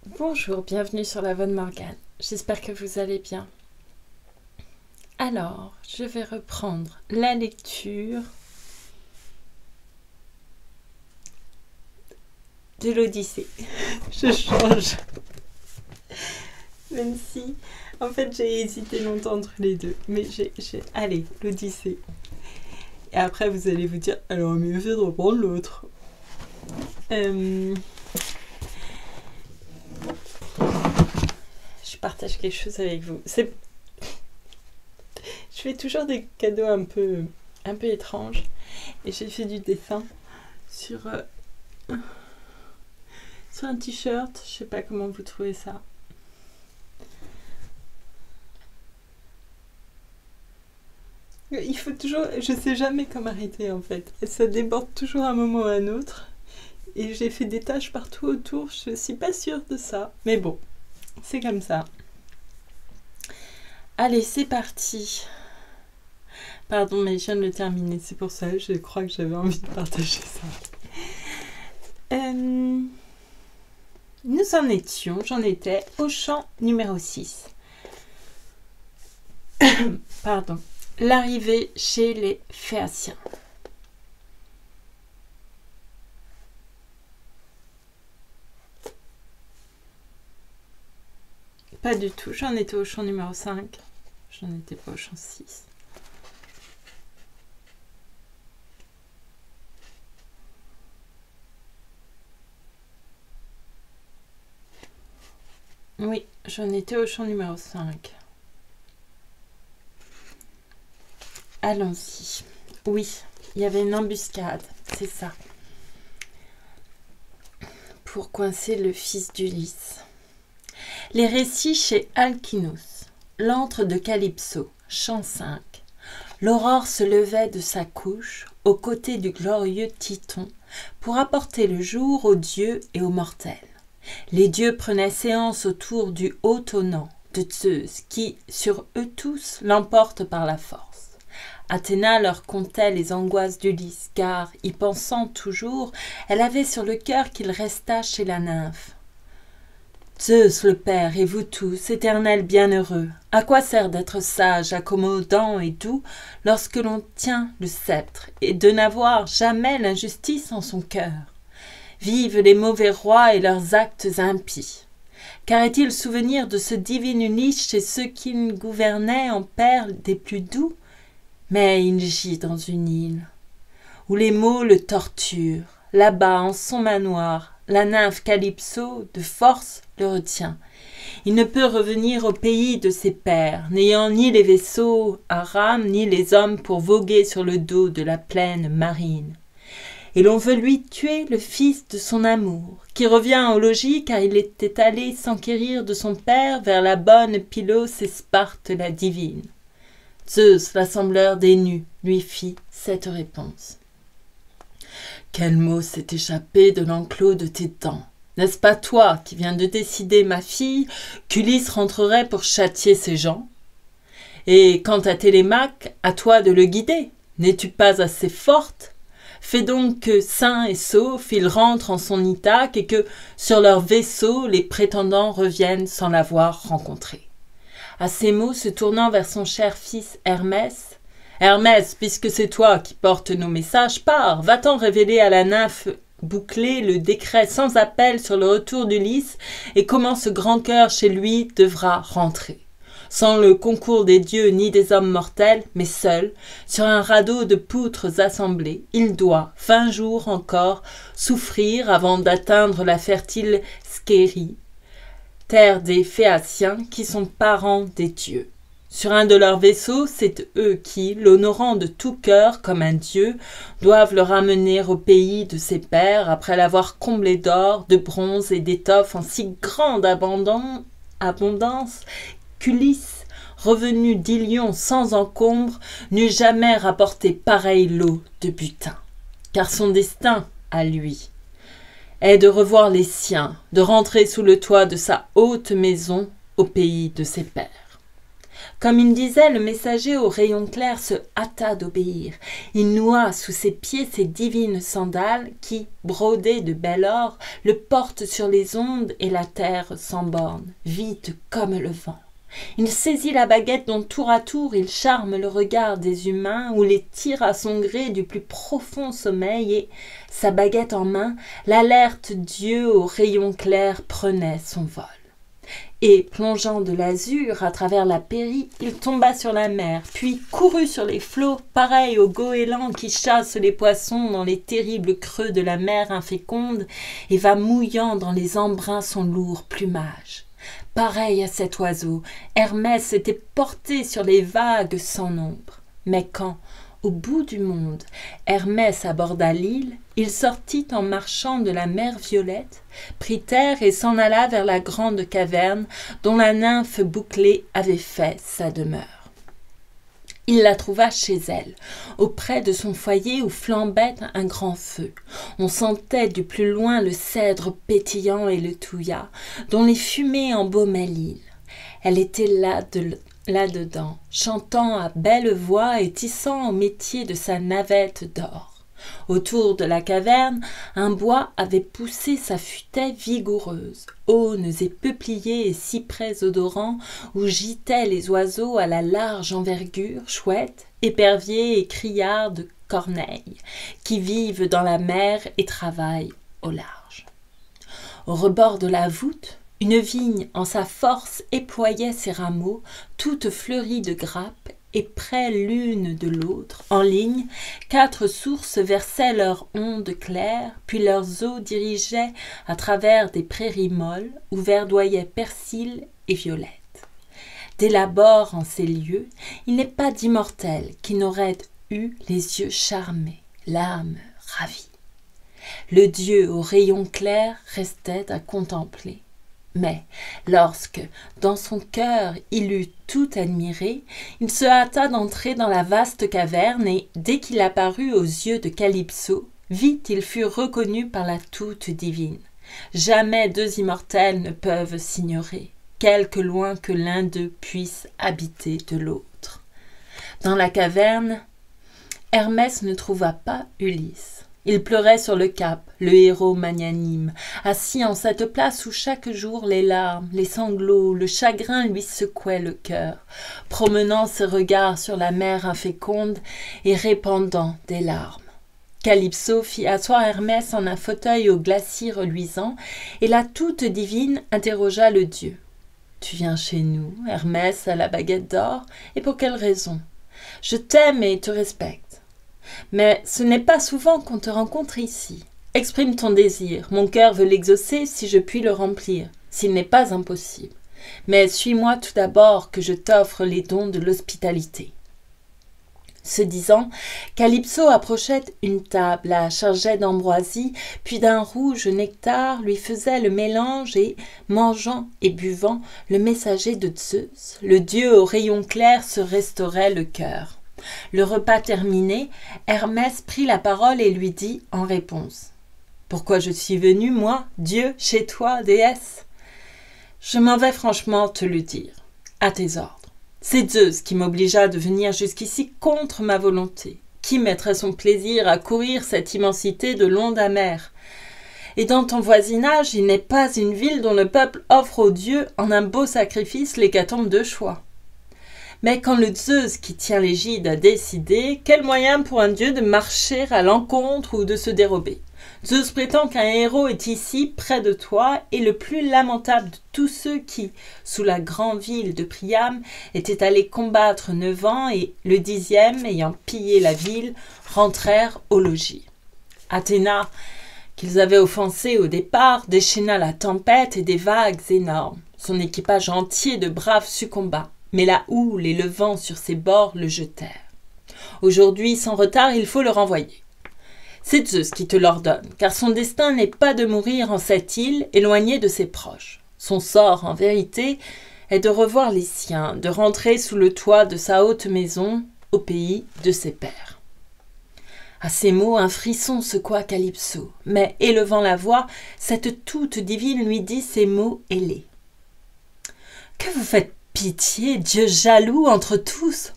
Bonjour, bienvenue sur la Von Morgane. J'espère que vous allez bien. Alors, je vais reprendre la lecture de l'Odyssée. Je change. Même si, en fait, j'ai hésité longtemps entre les deux. Mais allez, l'Odyssée. Et après, vous allez vous dire, alors mieux fait de reprendre l'autre. Je partage quelque chose avec vous. Je fais toujours des cadeaux un peu étranges. Et j'ai fait du dessin sur un t-shirt. Je sais pas comment vous trouvez ça. Il faut toujours... Je sais jamais comment arrêter en fait. Et ça déborde toujours à un moment ou à un autre. Et j'ai fait des taches partout autour. Je suis pas sûre de ça. Mais bon, c'est comme ça. Allez, c'est parti. Pardon, mais je viens de le terminer. C'est pour ça, je crois que j'avais envie de partager ça. Nous en étions, j'en étais au chant numéro 6. Pardon. L'arrivée chez les Phéaciens. Pas du tout, j'en étais au chant numéro 5. J'en étais pas au chant 6. Oui, j'en étais au chant numéro 5. Allons-y. Oui, il y avait une embuscade, c'est ça. Pour coincer le fils d'Ulysse. Les récits chez Alcinous. L'antre de Calypso, chant 5. L'aurore se levait de sa couche aux côtés du glorieux Titon pour apporter le jour aux dieux et aux mortels. Les dieux prenaient séance autour du haut tonnant de Zeus qui, sur eux tous, l'emporte par la force. Athéna leur contait les angoisses d'Ulysse, car, y pensant toujours, elle avait sur le cœur qu'il restât chez la nymphe. Zeus le Père et vous tous, éternels bienheureux, à quoi sert d'être sage, accommodant et doux lorsque l'on tient le sceptre et de n'avoir jamais l'injustice en son cœur? Vivent les mauvais rois et leurs actes impies. Car est-il souvenir de ce divin Ulysse chez ceux qu'il gouvernait en père des plus doux? Mais il gît dans une île, où les maux le torturent. Là-bas, en son manoir, la nymphe Calypso, de force, le retient. Il ne peut revenir au pays de ses pères, n'ayant ni les vaisseaux à rame, ni les hommes pour voguer sur le dos de la plaine marine. Et l'on veut lui tuer le fils de son amour, qui revient au logis car il était allé s'enquérir de son père vers la bonne Pylos et Sparte la divine. Zeus, l'assembleur des nus, lui fit cette réponse. Quel mot s'est échappé de l'enclos de tes dents? N'est-ce pas toi qui viens de décider, ma fille, qu'Ulysse rentrerait pour châtier ses gens? Et quant à Télémaque, à toi de le guider. N'es-tu pas assez forte? Fais donc que, sain et sauf, il rentre en son Ithaque et que, sur leur vaisseau, les prétendants reviennent sans l'avoir rencontré. À ces mots, se tournant vers son cher fils Hermès, « Hermès, puisque c'est toi qui portes nos messages, pars, va-t'en révéler à la nymphe bouclée le décret sans appel sur le retour d'Ulysse et comment ce grand cœur chez lui devra rentrer. Sans le concours des dieux ni des hommes mortels, mais seul, sur un radeau de poutres assemblées, il doit, 20 jours encore, souffrir avant d'atteindre la fertile Scérie, terre des Phéaciens qui sont parents des dieux. Sur un de leurs vaisseaux, c'est eux qui, l'honorant de tout cœur comme un dieu, doivent le ramener au pays de ses pères après l'avoir comblé d'or, de bronze et d'étoffes en si grande abondance qu'Ulysse, revenu d'Ilion sans encombre, n'eût jamais rapporté pareil lot de butin. Car son destin, à lui, est de revoir les siens, de rentrer sous le toit de sa haute maison au pays de ses pères. Comme il disait, le messager au rayon clair se hâta d'obéir. Il noua sous ses pieds ses divines sandales qui, brodées de bel or, le portent sur les ondes et la terre sans borne, vite comme le vent. Il saisit la baguette dont tour à tour il charme le regard des humains ou les tire à son gré du plus profond sommeil et, sa baguette en main, l'alerte Dieu au rayon clair prenait son vol. Et, plongeant de l'azur à travers la pairie, il tomba sur la mer, puis courut sur les flots, pareil au goéland qui chasse les poissons dans les terribles creux de la mer inféconde et va mouillant dans les embruns son lourd plumage. Pareil à cet oiseau, Hermès était porté sur les vagues sans nombre. Mais quand, au bout du monde, Hermès aborda l'île, il sortit en marchant de la mer violette, prit terre et s'en alla vers la grande caverne dont la nymphe bouclée avait fait sa demeure. Il la trouva chez elle, auprès de son foyer où flambait un grand feu. On sentait du plus loin le cèdre pétillant et le thuya, dont les fumées embaumaient l'île. Elle était là-dedans, chantant à belle voix et tissant au métier de sa navette d'or. Autour de la caverne, un bois avait poussé sa futaie vigoureuse, aunes et peupliers et cyprès odorants où gîtaient les oiseaux à la large envergure, chouettes, éperviers et criards de corneilles, qui vivent dans la mer et travaillent au large. Au rebord de la voûte, une vigne en sa force éployait ses rameaux, toutes fleuries de grappes, et près l'une de l'autre, en ligne, 4 sources versaient leurs ondes claires, puis leurs eaux dirigeaient à travers des prairies molles où verdoyaient persil et violette. Dès l'abord en ces lieux, il n'est pas d'immortel qui n'aurait eu les yeux charmés, l'âme ravie. Le Dieu au rayon clair restait à contempler. Mais lorsque, dans son cœur, il eut tout admiré, il se hâta d'entrer dans la vaste caverne et, dès qu'il apparut aux yeux de Calypso, vite il fut reconnu par la toute divine. Jamais 2 immortels ne peuvent s'ignorer, quelque loin que l'un d'eux puisse habiter de l'autre. Dans la caverne, Hermès ne trouva pas Ulysse. Il pleurait sur le cap, le héros magnanime, assis en cette place où chaque jour les larmes, les sanglots, le chagrin lui secouaient le cœur, promenant ses regards sur la mer inféconde et répandant des larmes. Calypso fit asseoir Hermès en un fauteuil au glacis reluisant, et la toute divine interrogea le dieu. « Tu viens chez nous, Hermès à la baguette d'or, et pour quelle raison ? Je t'aime et te respecte. Mais ce n'est pas souvent qu'on te rencontre ici. Exprime ton désir, mon cœur veut l'exaucer si je puis le remplir, s'il n'est pas impossible. Mais suis-moi tout d'abord que je t'offre les dons de l'hospitalité. » Ce disant, Calypso approchait une table, la chargeait d'ambroisie, puis d'un rouge nectar lui faisait le mélange et, mangeant et buvant, le messager de Zeus, le dieu au rayon clair, se restaurait le cœur. Le repas terminé, Hermès prit la parole et lui dit en réponse : « Pourquoi je suis venu, moi, Dieu, chez toi, déesse ? Je m'en vais franchement te le dire, à tes ordres. C'est Zeus qui m'obligea de venir jusqu'ici contre ma volonté. Qui mettrait son plaisir à courir cette immensité de l'onde amère ? Et dans ton voisinage, il n'est pas une ville dont le peuple offre aux dieux en un beau sacrifice l'hécatombe de choix. Mais quand le Zeus qui tient l'égide a décidé, quel moyen pour un dieu de marcher à l'encontre ou de se dérober ? Zeus prétend qu'un héros est ici, près de toi, et le plus lamentable de tous ceux qui, sous la grande ville de Priam, étaient allés combattre 9 ans et, le 10e, ayant pillé la ville, rentrèrent au logis. Athéna, qu'ils avaient offensé au départ, déchaîna la tempête et des vagues énormes. Son équipage entier de braves succomba. Mais la houle et le vent sur ses bords le jetèrent. Aujourd'hui, sans retard, il faut le renvoyer. C'est Zeus qui te l'ordonne, car son destin n'est pas de mourir en cette île, éloigné de ses proches. Son sort, en vérité, est de revoir les siens, de rentrer sous le toit de sa haute maison, au pays de ses pères. » À ces mots, un frisson secoua Calypso, mais, élevant la voix, cette toute divine lui dit ces mots ailés. « Que vous faites Pitié, Dieu jaloux entre tous.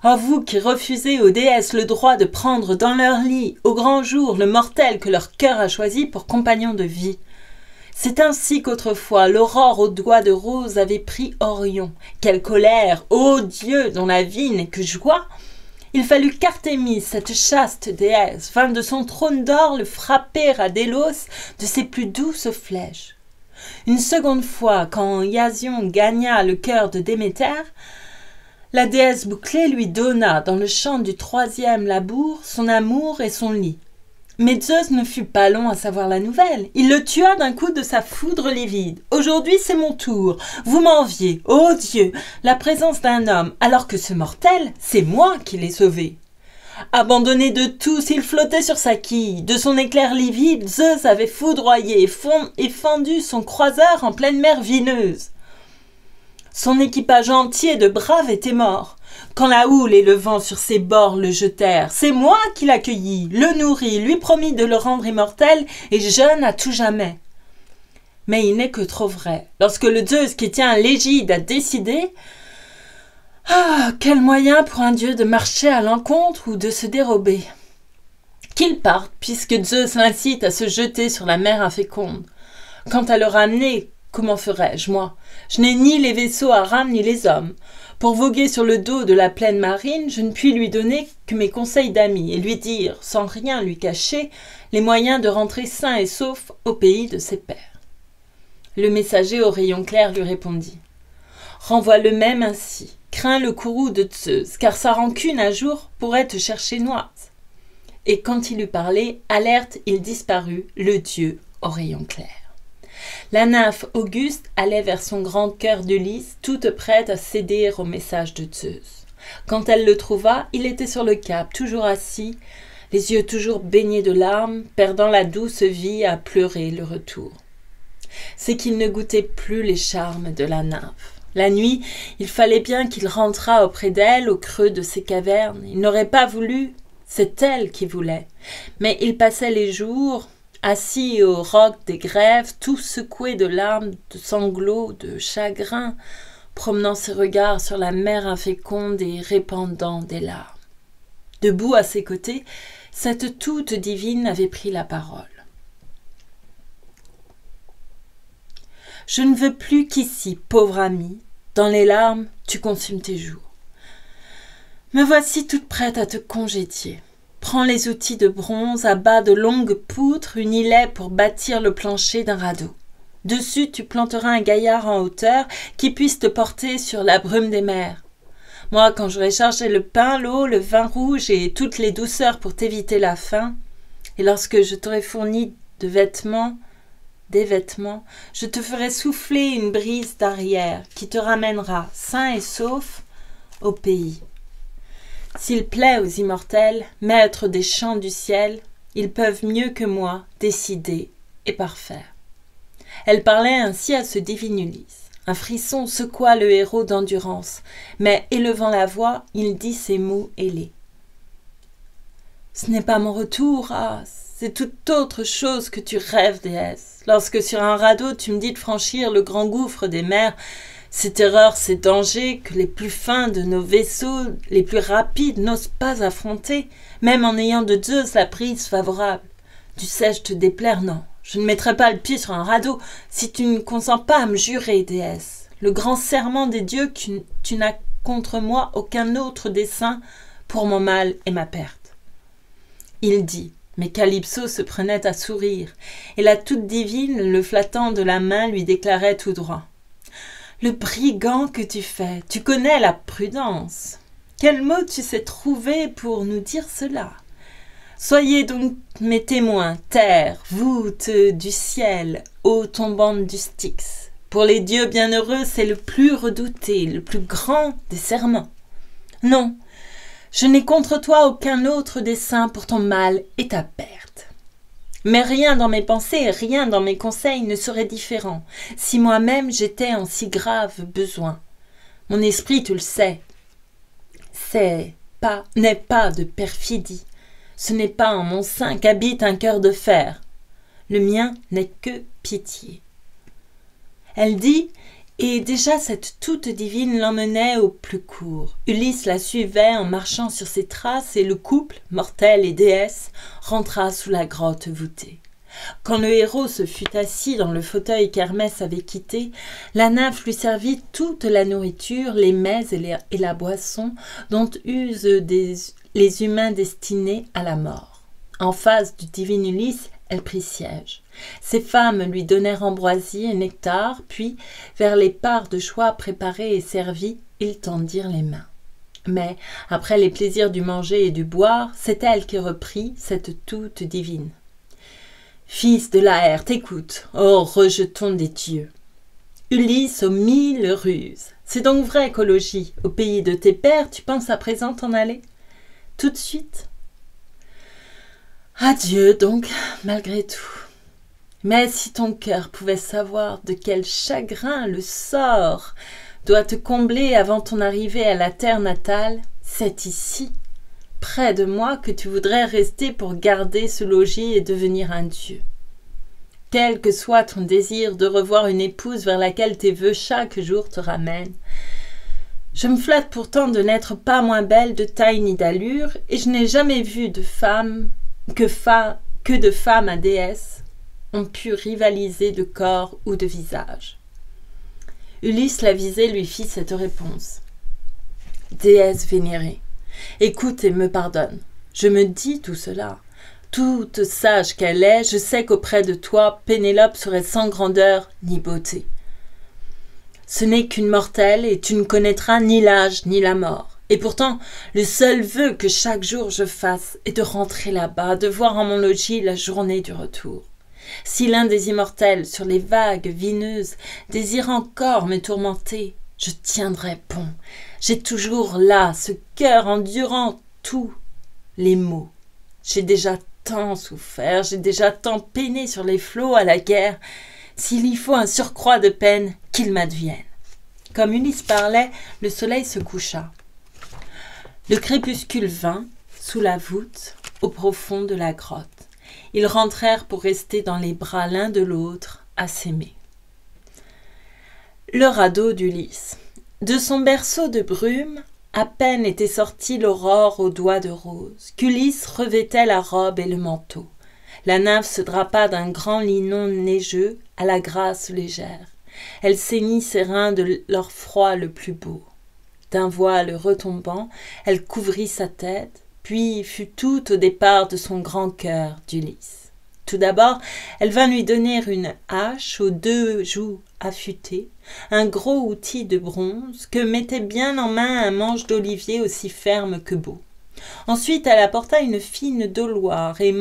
Oh, vous qui refusez aux déesses le droit de prendre dans leur lit, au grand jour, le mortel que leur cœur a choisi pour compagnon de vie. C'est ainsi qu'autrefois l'aurore aux doigts de rose avait pris Orion. Quelle colère, ô Dieu, dont la vie n'est que joie! Il fallut qu'Artémis, cette chaste déesse, vînt de son trône d'or le frapper à Délos de ses plus douces flèches. Une seconde fois, quand Iasion gagna le cœur de Déméter, la déesse bouclée lui donna, dans le champ du troisième labour, son amour et son lit. Mais Zeus ne fut pas long à savoir la nouvelle. Il le tua d'un coup de sa foudre livide. « Aujourd'hui, c'est mon tour. Vous m'enviez, ô Dieu, la présence d'un homme, alors que ce mortel, c'est moi qui l'ai sauvé. » Abandonné de tous, il flottait sur sa quille. De son éclair livide, Zeus avait foudroyé et fendu son croiseur en pleine mer vineuse. Son équipage entier de braves était mort. Quand la houle et le vent sur ses bords le jetèrent, c'est moi qui l'accueillis, le nourris, lui promis de le rendre immortel et jeune à tout jamais. Mais il n'est que trop vrai. Lorsque le Zeus qui tient l'égide a décidé, quel moyen pour un dieu de marcher à l'encontre ou de se dérober. Qu'il parte, puisque Zeus l'incite à se jeter sur la mer inféconde. Quant à le ramener, comment ferais-je, moi? Je n'ai ni les vaisseaux à rame ni les hommes. Pour voguer sur le dos de la plaine marine, je ne puis lui donner que mes conseils d'amis et lui dire, sans rien lui cacher, les moyens de rentrer sain et sauf au pays de ses pères. Le messager au rayon clair lui répondit. Renvoie-le même ainsi. Crains le courroux de Zeus, car sa rancune un jour pourrait te chercher noise. Et quand il eut parlé, alerte, il disparut, le dieu au rayon clair. La nymphe Auguste allait vers son grand cœur de lys, toute prête à céder au message de Zeus. Quand elle le trouva, il était sur le cap, toujours assis, les yeux toujours baignés de larmes, perdant la douce vie à pleurer le retour. C'est qu'il ne goûtait plus les charmes de la nymphe. La nuit, il fallait bien qu'il rentrât auprès d'elle, au creux de ses cavernes. Il n'aurait pas voulu, c'est elle qui voulait. Mais il passait les jours, assis au roc des grèves, tout secoué de larmes, de sanglots, de chagrin, promenant ses regards sur la mer inféconde et répandant des larmes. Debout à ses côtés, cette toute divine avait pris la parole. Je ne veux plus qu'ici, pauvre ami, dans les larmes, tu consumes tes jours. Me voici toute prête à te congédier. Prends les outils de bronze, abats de longues poutres, unis-les pour bâtir le plancher d'un radeau. Dessus, tu planteras un gaillard en hauteur qui puisse te porter sur la brume des mers. Moi, quand j'aurai chargé le pain, l'eau, le vin rouge et toutes les douceurs pour t'éviter la faim, et lorsque je t'aurai fourni des vêtements, je te ferai souffler une brise d'arrière qui te ramènera, sain et sauf, au pays. S'il plaît aux immortels, maîtres des champs du ciel, ils peuvent mieux que moi décider et parfaire. Elle parlait ainsi à ce divin Ulysse. Un frisson secoua le héros d'endurance, mais élevant la voix, il dit ces mots ailés. Ce n'est pas mon retour, c'est toute autre chose que tu rêves, déesse. Lorsque sur un radeau tu me dis de franchir le grand gouffre des mers, ces terreurs, ces dangers que les plus fins de nos vaisseaux, les plus rapides, n'osent pas affronter, même en ayant de Zeus la prise favorable. Dussé-je te déplaire? Non, je ne mettrai pas le pied sur un radeau si tu ne consens pas à me jurer, déesse, le grand serment des dieux que tu n'as contre moi aucun autre dessein pour mon mal et ma perte. Il dit, mais Calypso se prenait à sourire, et la toute divine, le flattant de la main, lui déclarait tout droit. Le brigand que tu fais, tu connais la prudence. Quel mot tu sais trouver pour nous dire cela? Soyez donc mes témoins, terre, voûte du ciel, eau tombante du Styx. Pour les dieux bienheureux, c'est le plus redouté, le plus grand des serments. Non, je n'ai contre toi aucun autre dessein pour ton mal et ta perte. Mais rien dans mes pensées, rien dans mes conseils ne serait différent, si moi-même j'étais en si grave besoin. Mon esprit, tu le sais, n'est pas de perfidie. Ce n'est pas en mon sein qu'habite un cœur de fer. Le mien n'est que pitié. Elle dit, Et déjà cette toute divine l'emmenait au plus court. Ulysse la suivait en marchant sur ses traces et le couple, mortel et déesse, rentra sous la grotte voûtée. Quand le héros se fut assis dans le fauteuil qu'Hermès avait quitté, la nymphe lui servit toute la nourriture, les mets et la boisson dont usent les humains destinés à la mort. En face du divin Ulysse, elle prit siège. Ses femmes lui donnèrent ambroisie et nectar, puis, vers les parts de choix préparées et servies, ils tendirent les mains. Mais, après les plaisirs du manger et du boire, c'est elle qui reprit, cette toute divine. « Fils de Laër, t'écoute, ô rejeton des dieux. Ulysse aux 1000 ruses. C'est donc vrai qu'au logis, au pays de tes pères, tu penses à présent t'en aller? Tout de suite? Adieu donc, malgré tout. Mais si ton cœur pouvait savoir de quel chagrin le sort doit te combler avant ton arrivée à la terre natale, c'est ici, près de moi, que tu voudrais rester pour garder ce logis et devenir un dieu. Quel que soit ton désir de revoir une épouse vers laquelle tes vœux chaque jour te ramènent, je me flatte pourtant de n'être pas moins belle de taille ni d'allure, et je n'ai jamais vu de femme que de femmes à déesse ont pu rivaliser de corps ou de visage. Ulysse l'avisé lui fit cette réponse. Déesse vénérée, écoute et me pardonne. Je me dis tout cela. Toute sage qu'elle est, je sais qu'auprès de toi, Pénélope serait sans grandeur ni beauté. Ce n'est qu'une mortelle et tu ne connaîtras ni l'âge ni la mort. Et pourtant, le seul vœu que chaque jour je fasse est de rentrer là-bas, de voir en mon logis la journée du retour. Si l'un des immortels, sur les vagues vineuses, désire encore me tourmenter, je tiendrai bon. J'ai toujours là ce cœur endurant tous les maux. J'ai déjà tant souffert, j'ai déjà tant peiné sur les flots à la guerre. S'il y faut un surcroît de peine, qu'il m'advienne. Comme Ulysse parlait, le soleil se coucha. Le crépuscule vint, sous la voûte, au profond de la grotte. Ils rentrèrent pour rester dans les bras l'un de l'autre, à s'aimer. Le radeau d'Ulysse. De son berceau de brume, à peine était sortie l'aurore aux doigts de rose, qu'Ulysse revêtait la robe et le manteau. La nymphe se drapa d'un grand linon neigeux à la grâce légère. Elle ceignit ses reins de leur froid le plus beau. D'un voile retombant, elle couvrit sa tête, puis fut tout au départ de son grand cœur d'Ulysse. Tout d'abord, elle vint lui donner une hache aux 2 joues affûtées, un gros outil de bronze que mettait bien en main un manche d'olivier aussi ferme que beau. Ensuite, elle apporta une fine dauloire et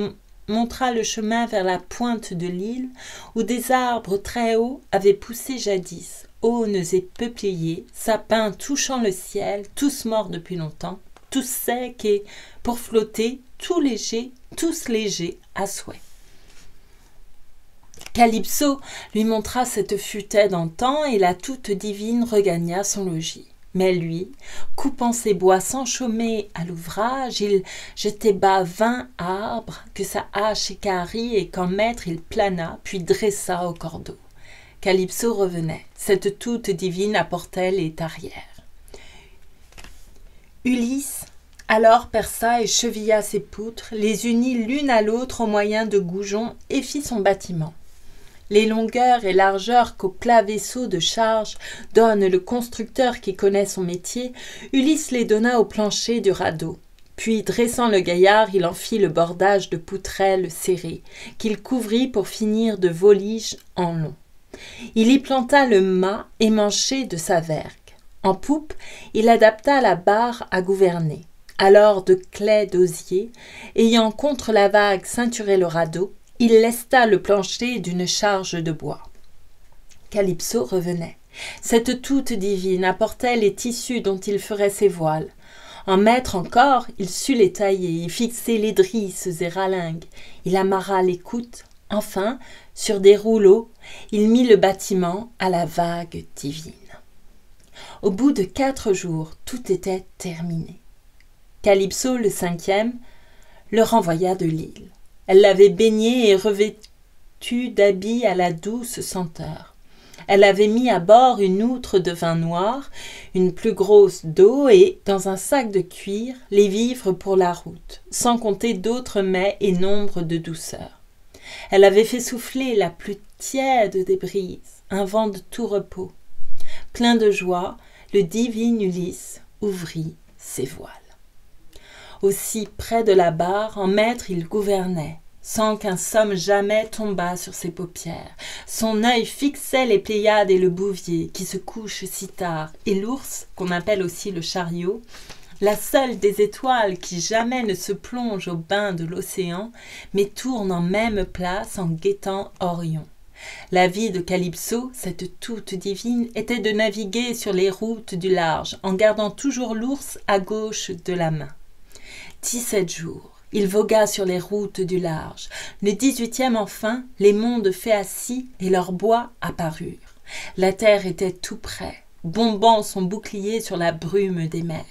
montra le chemin vers la pointe de l'île où des arbres très hauts avaient poussé jadis, aunes et peupliers, sapins touchant le ciel, tous morts depuis longtemps, tous secs et, pour flotter, tous légers à souhait. Calypso lui montra cette futaie d'antan et la toute divine regagna son logis. Mais lui, coupant ses bois sans chômer à l'ouvrage, il jetait bas 20 arbres que sa hache équarrit et qu'en maître il plana, puis dressa au cordeau. Calypso revenait. Cette toute divine apportait les tarières. Ulysse alors perça et chevilla ses poutres, les unit l'une à l'autre au moyen de goujons et fit son bâtiment. Les longueurs et largeurs qu'au plat vaisseau de charge donne le constructeur qui connaît son métier, Ulysse les donna au plancher du radeau. Puis, dressant le gaillard, il en fit le bordage de poutrelles serrées, qu'il couvrit pour finir de voliges en long. Il y planta le mât émanché de sa vergue. En poupe, il adapta la barre à gouverner. Alors de claies d'osier, ayant contre la vague ceinturé le radeau, il lesta le plancher d'une charge de bois. Calypso revenait. Cette toute divine apportait les tissus dont il ferait ses voiles. En maître encore, il sut les tailler, y fixer les drisses et ralingues. Il amarra les coutes. Enfin, sur des rouleaux, il mit le bâtiment à la vague divine. Au bout de 4 jours, tout était terminé. Calypso, le 5e, le renvoya de l'île. Elle l'avait baigné et revêtu d'habits à la douce senteur. Elle avait mis à bord une outre de vin noir, une plus grosse d'eau et, dans un sac de cuir, les vivres pour la route, sans compter d'autres mets et nombre de douceurs. Elle avait fait souffler la plus tiède des brises, un vent de tout repos. Plein de joie, le divin Ulysse ouvrit ses voiles. Aussi près de la barre, en maître il gouvernait, sans qu'un somme jamais tombât sur ses paupières. Son œil fixait les Pléiades et le Bouvier, qui se couchent si tard, et l'ours, qu'on appelle aussi le chariot, la seule des étoiles qui jamais ne se plonge au bain de l'océan, mais tourne en même place en guettant Orion. La vie de Calypso, cette toute divine, était de naviguer sur les routes du large, en gardant toujours l'ours à gauche de la main. 17 jours, il vogua sur les routes du large. Le 18e enfin, les mondes Phéacie et leurs bois apparurent. La terre était tout près, bombant son bouclier sur la brume des mers.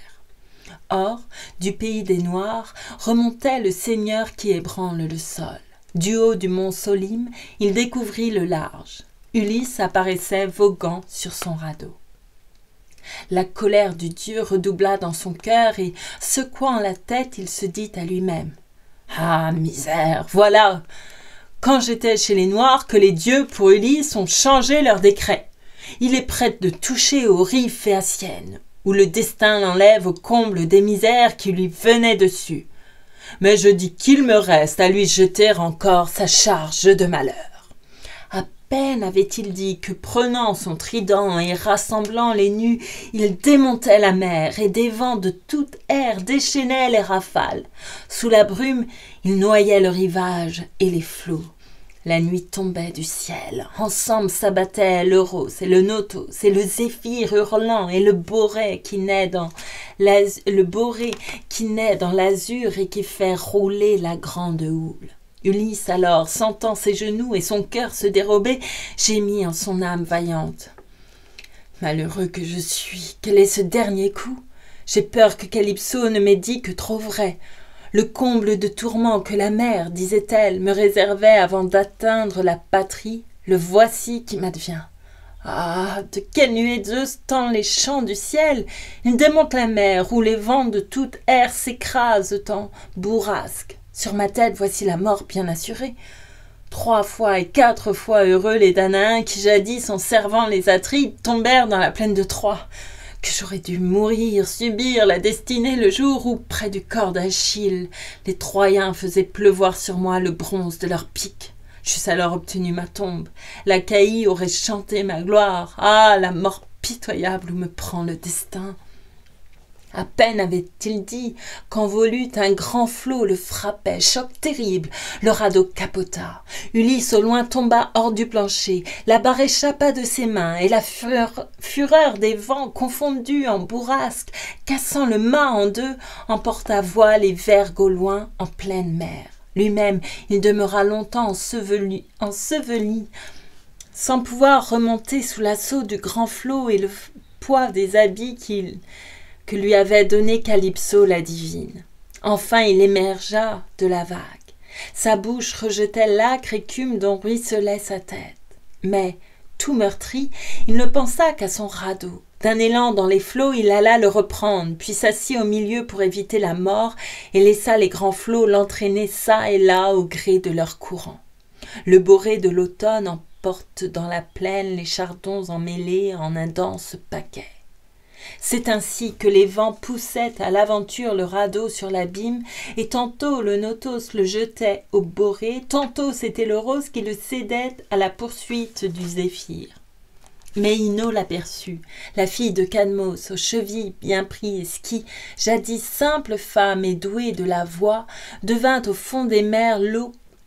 Or, du pays des Noirs, remontait le Seigneur qui ébranle le sol. Du haut du mont Solyme, il découvrit le large. Ulysse apparaissait voguant sur son radeau. La colère du dieu redoubla dans son cœur et, secouant la tête, il se dit à lui-même « Ah, misère, voilà! Quand j'étais chez les Noirs que les dieux, pour Ulysse, ont changé leur décret. Il est prêt de toucher aux rives phéaciennes, où le destin l'enlève au comble des misères qui lui venaient dessus. Mais je dis qu'il me reste à lui jeter encore sa charge de malheur. » À peine avait-il dit que, prenant son trident et rassemblant les nus, il démontait la mer et des vents de toute air déchaînaient les rafales. Sous la brume, il noyait le rivage et les flots. La nuit tombait du ciel, ensemble s'abattaient l'Euros et le Notos et le Zéphyr hurlant et le Borée qui naît dans l'azur et qui fait rouler la grande houle. Ulysse alors, sentant ses genoux et son cœur se dérober, gémit en son âme vaillante. « Malheureux que je suis, quel est ce dernier coup? J'ai peur que Calypso ne m'ait dit que trop vrai. Le comble de tourments que la mer, disait-elle, me réservait avant d'atteindre la patrie, le voici qui m'advient. Ah, de quelle nuée Zeus tend les chants du ciel! Il démonte la mer où les vents de toute air s'écrasent en bourrasque. Sur ma tête, voici la mort bien assurée. 3 fois et 4 fois heureux les Danaens qui jadis, en servant les Atrides, tombèrent dans la plaine de Troie. Que j'aurais dû mourir, subir la destinée le jour où, près du corps d'Achille, les Troyens faisaient pleuvoir sur moi le bronze de leurs piques. J'eusse alors obtenu ma tombe. L'Achaïe aurait chanté ma gloire. Ah, la mort pitoyable où me prend le destin. À peine avait-il dit quand volut un grand flot le frappait, choc terrible, le radeau capota. Ulysse au loin tomba hors du plancher, la barre échappa de ses mains, et la fureur des vents confondus en bourrasque, cassant le mât en deux, emporta voile et vergue au loin en pleine mer. Lui-même, il demeura longtemps enseveli, sans pouvoir remonter sous l'assaut du grand flot et le poids des habits que lui avait donné Calypso la divine. Enfin il émergea de la vague. Sa bouche rejetait l'âcre écume dont ruisselait sa tête. Mais, tout meurtri, il ne pensa qu'à son radeau. D'un élan dans les flots, il alla le reprendre, puis s'assit au milieu pour éviter la mort et laissa les grands flots l'entraîner çà et là au gré de leur courant. Le Borée de l'automne emporte dans la plaine les chardons emmêlés en un dense paquet. C'est ainsi que les vents poussaient à l'aventure le radeau sur l'abîme, et tantôt le Notos le jetait au Borée, tantôt c'était l'Euros qui le cédait à la poursuite du Zéphyr. Mais Ino l'aperçut, la fille de Cadmos, aux chevilles bien prises, qui, jadis simple femme et douée de la voix, devint au fond des mers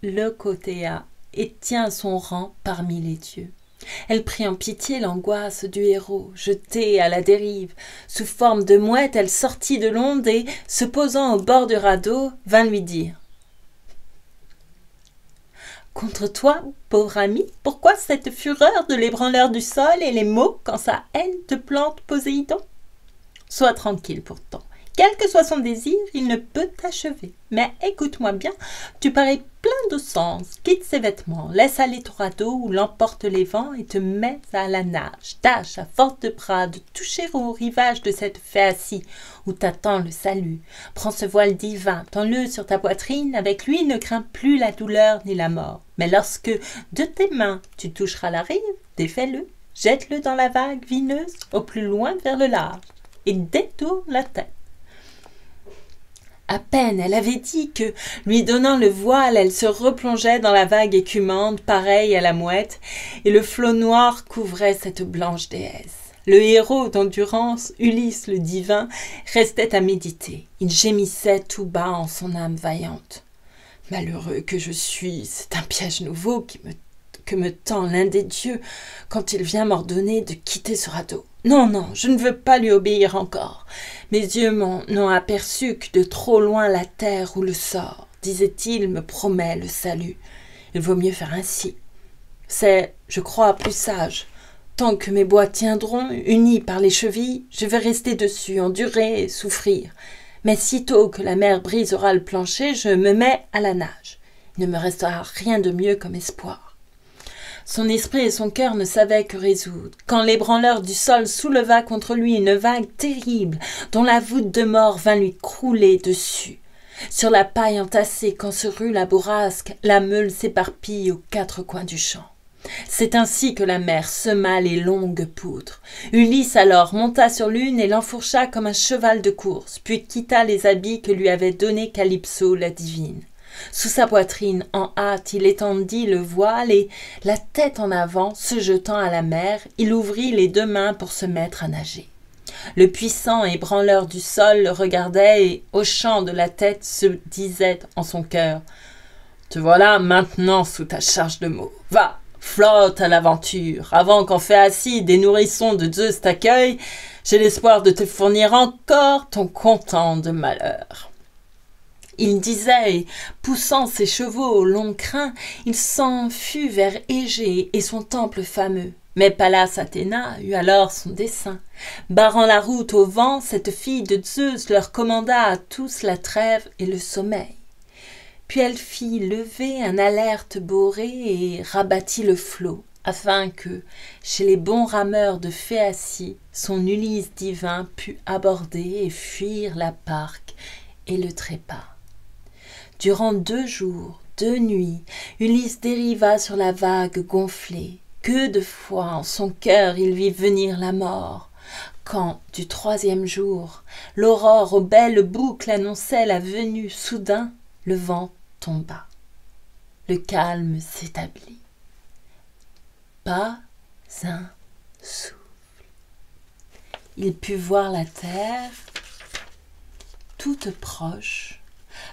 Leucothea et tient son rang parmi les dieux. Elle prit en pitié l'angoisse du héros, jeté à la dérive. Sous forme de mouette, elle sortit de l'onde et, se posant au bord du radeau, vint lui dire « Contre toi, pauvre ami, pourquoi cette fureur de l'ébranleur du sol et les mots quand sa haine te plante Poséidon? Sois tranquille pourtant, Quel que soit son désir, il ne peut t'achever. Mais écoute-moi bien, tu parais plein de sens. Quitte ses vêtements, laisse aller ton radeau où l'emportent les vents et te mets à la nage. Tâche à force de bras de toucher au rivage de cette Phéacie où t'attend le salut. Prends ce voile divin, tends-le sur ta poitrine, avec lui ne crains plus la douleur ni la mort. Mais lorsque de tes mains tu toucheras la rive, défais-le, jette-le dans la vague vineuse au plus loin vers le large et détourne la tête. À peine elle avait dit que, lui donnant le voile, elle se replongeait dans la vague écumante, pareille à la mouette, et le flot noir couvrait cette blanche déesse. Le héros d'endurance, Ulysse le divin, restait à méditer. Il gémissait tout bas en son âme vaillante. « Malheureux que je suis, c'est un piège nouveau que me tend l'un des dieux quand il vient m'ordonner de quitter ce radeau. Non, non, je ne veux pas lui obéir encore. Mes yeux n'ont aperçu que de trop loin la terre où le sort, disait-il, me promet le salut. Il vaut mieux faire ainsi. C'est, je crois, plus sage. Tant que mes bois tiendront, unis par les chevilles, je vais rester dessus, endurer et souffrir. Mais sitôt que la mer brisera le plancher, je me mets à la nage. Il ne me restera rien de mieux comme espoir. Son esprit et son cœur ne savaient que résoudre, quand l'ébranleur du sol souleva contre lui une vague terrible, dont la voûte de mort vint lui crouler dessus. Sur la paille entassée quand se rue la bourrasque, la meule s'éparpille aux quatre coins du champ. C'est ainsi que la mer sema les longues poutres. Ulysse alors monta sur l'une et l'enfourcha comme un cheval de course, puis quitta les habits que lui avait donnés Calypso la divine. Sous sa poitrine, en hâte, il étendit le voile et, la tête en avant, se jetant à la mer, il ouvrit les deux mains pour se mettre à nager. Le puissant ébranleur du sol le regardait et, hochant de la tête, se disait en son cœur « Te voilà maintenant sous ta charge de mots. Va, flotte à l'aventure. Avant qu'en Phéacie des nourrissons de Zeus t'accueillent, j'ai l'espoir de te fournir encore ton comptant de malheur. » Il disait, et poussant ses chevaux au long crin, il s'en fut vers Égée et son temple fameux. Mais Pallas Athéna eut alors son dessein. Barrant la route au vent, cette fille de Zeus leur commanda à tous la trêve et le sommeil. Puis elle fit lever un alerte boré et rabattit le flot, afin que, chez les bons rameurs de Phéacie, son Ulysse divin pût aborder et fuir la parque et le trépas. Durant 2 jours, 2 nuits, Ulysse dériva sur la vague gonflée. Que de fois en son cœur il vit venir la mort. Quand, du 3e jour, l'aurore aux belles boucles annonçait la venue, soudain, le vent tomba. Le calme s'établit. Pas un souffle. Il put voir la terre, toute proche.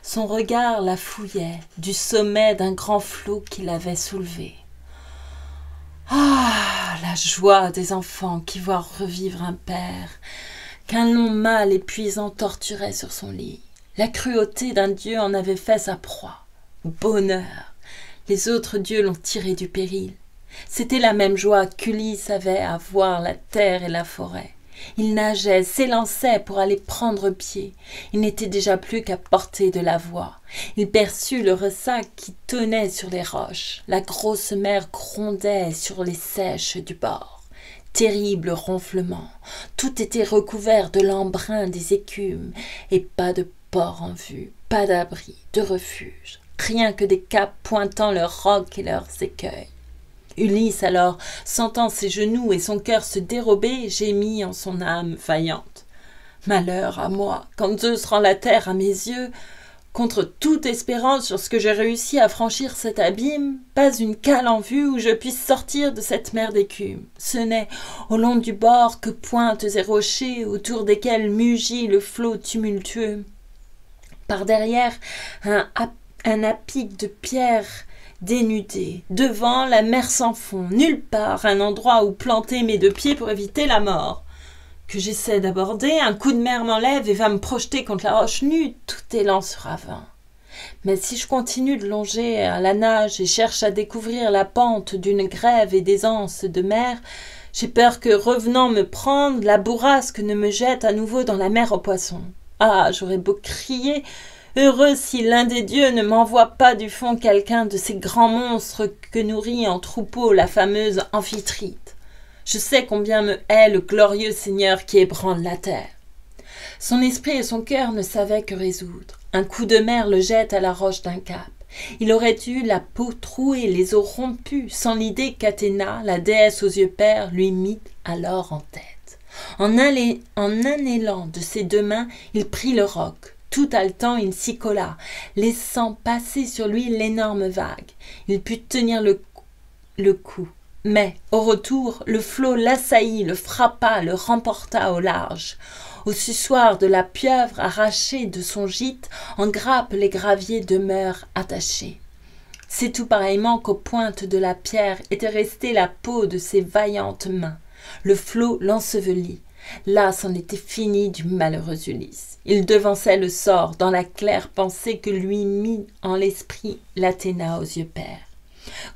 Son regard la fouillait du sommet d'un grand flot qui l'avait soulevée. Ah, la joie des enfants qui voient revivre un père, qu'un long mal épuisant torturait sur son lit. La cruauté d'un dieu en avait fait sa proie. Bonheur, les autres dieux l'ont tiré du péril. C'était la même joie qu'Ulysse avait à voir la terre et la forêt. Il nageait, s'élançait pour aller prendre pied. Il n'était déjà plus qu'à portée de la voix. Il perçut le ressac qui tonnait sur les roches. La grosse mer grondait sur les sèches du bord. Terrible ronflement. Tout était recouvert de l'embrun des écumes et pas de port en vue, pas d'abri, de refuge. Rien que des caps pointant leurs rocs et leurs écueils. Ulysse alors, sentant ses genoux et son cœur se dérober, gémit en son âme vaillante. Malheur à moi, quand Zeus rend la terre à mes yeux, contre toute espérance lorsque j'ai réussi à franchir cet abîme, pas une cale en vue où je puisse sortir de cette mer d'écume. Ce n'est au long du bord que pointes et rochers autour desquels mugit le flot tumultueux. Par derrière, un apic de pierres dénudé. Devant, la mer sans fond. Nulle part un endroit où planter mes 2 pieds pour éviter la mort. Que j'essaie d'aborder, un coup de mer m'enlève et va me projeter contre la roche nue. Tout élan sera vain. Mais si je continue de longer à la nage et cherche à découvrir la pente d'une grève et des anses de mer, j'ai peur que, revenant me prendre, la bourrasque ne me jette à nouveau dans la mer aux poissons. Ah, j'aurais beau crier, heureux si l'un des dieux ne m'envoie pas du fond quelqu'un de ces grands monstres que nourrit en troupeau la fameuse Amphitrite. Je sais combien me hait le glorieux Seigneur qui ébranle la terre. Son esprit et son cœur ne savaient que résoudre. Un coup de mer le jette à la roche d'un cap. Il aurait eu la peau trouée, les os rompus, sans l'idée qu'Athéna, la déesse aux yeux pères, lui mit alors en tête. En un élan de ses deux mains, il prit le roc. Tout haletant, il s'y colla, laissant passer sur lui l'énorme vague. Il put tenir le coup. Mais, au retour, le flot l'assaillit, le frappa, le remporta au large. Au suçoir de la pieuvre arrachée de son gîte, en grappe les graviers demeurent attachés. C'est tout pareillement qu'aux pointes de la pierre était restée la peau de ses vaillantes mains. Le flot l'ensevelit. Là c'en était fini du malheureux Ulysse. Il devançait le sort dans la claire pensée que lui mit en l'esprit l'Athéna aux yeux pères.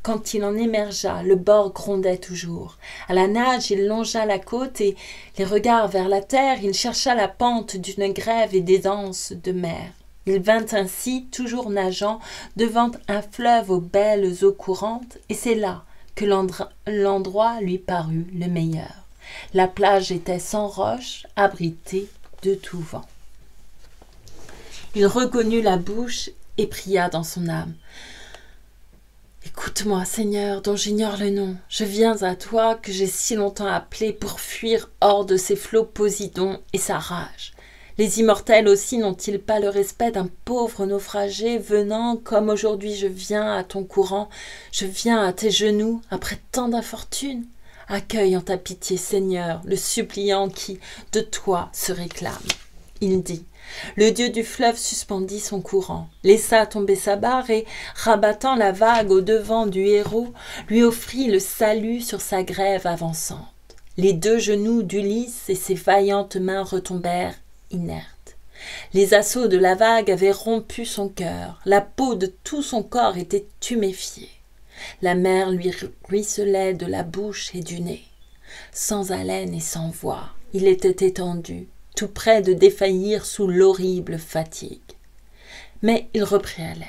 Quand il en émergea, le bord grondait toujours. À la nage, il longea la côte et, les regards vers la terre, il chercha la pente d'une grève et des anses de mer. Il vint ainsi, toujours nageant, devant un fleuve aux belles eaux courantes, et c'est là que l'endroit lui parut le meilleur. La plage était sans roches, abritée de tout vent. Il reconnut la bouche et pria dans son âme. « Écoute-moi, Seigneur, dont j'ignore le nom. Je viens à toi que j'ai si longtemps appelé pour fuir hors de ces flots Posidon et sa rage. Les immortels aussi n'ont-ils pas le respect d'un pauvre naufragé venant, comme aujourd'hui je viens à ton courant, je viens à tes genoux après tant d'infortunes? Accueille en ta pitié, Seigneur, le suppliant qui de toi se réclame. » Il dit. Le dieu du fleuve suspendit son courant, laissa tomber sa barre et, rabattant la vague au-devant du héros, lui offrit le salut sur sa grève avançante. Les deux genoux d'Ulysse et ses vaillantes mains retombèrent inertes. Les assauts de la vague avaient rompu son cœur, la peau de tout son corps était tuméfiée. La mer lui ruisselait de la bouche et du nez. Sans haleine et sans voix, il était étendu, tout près de défaillir sous l'horrible fatigue. Mais il reprit haleine.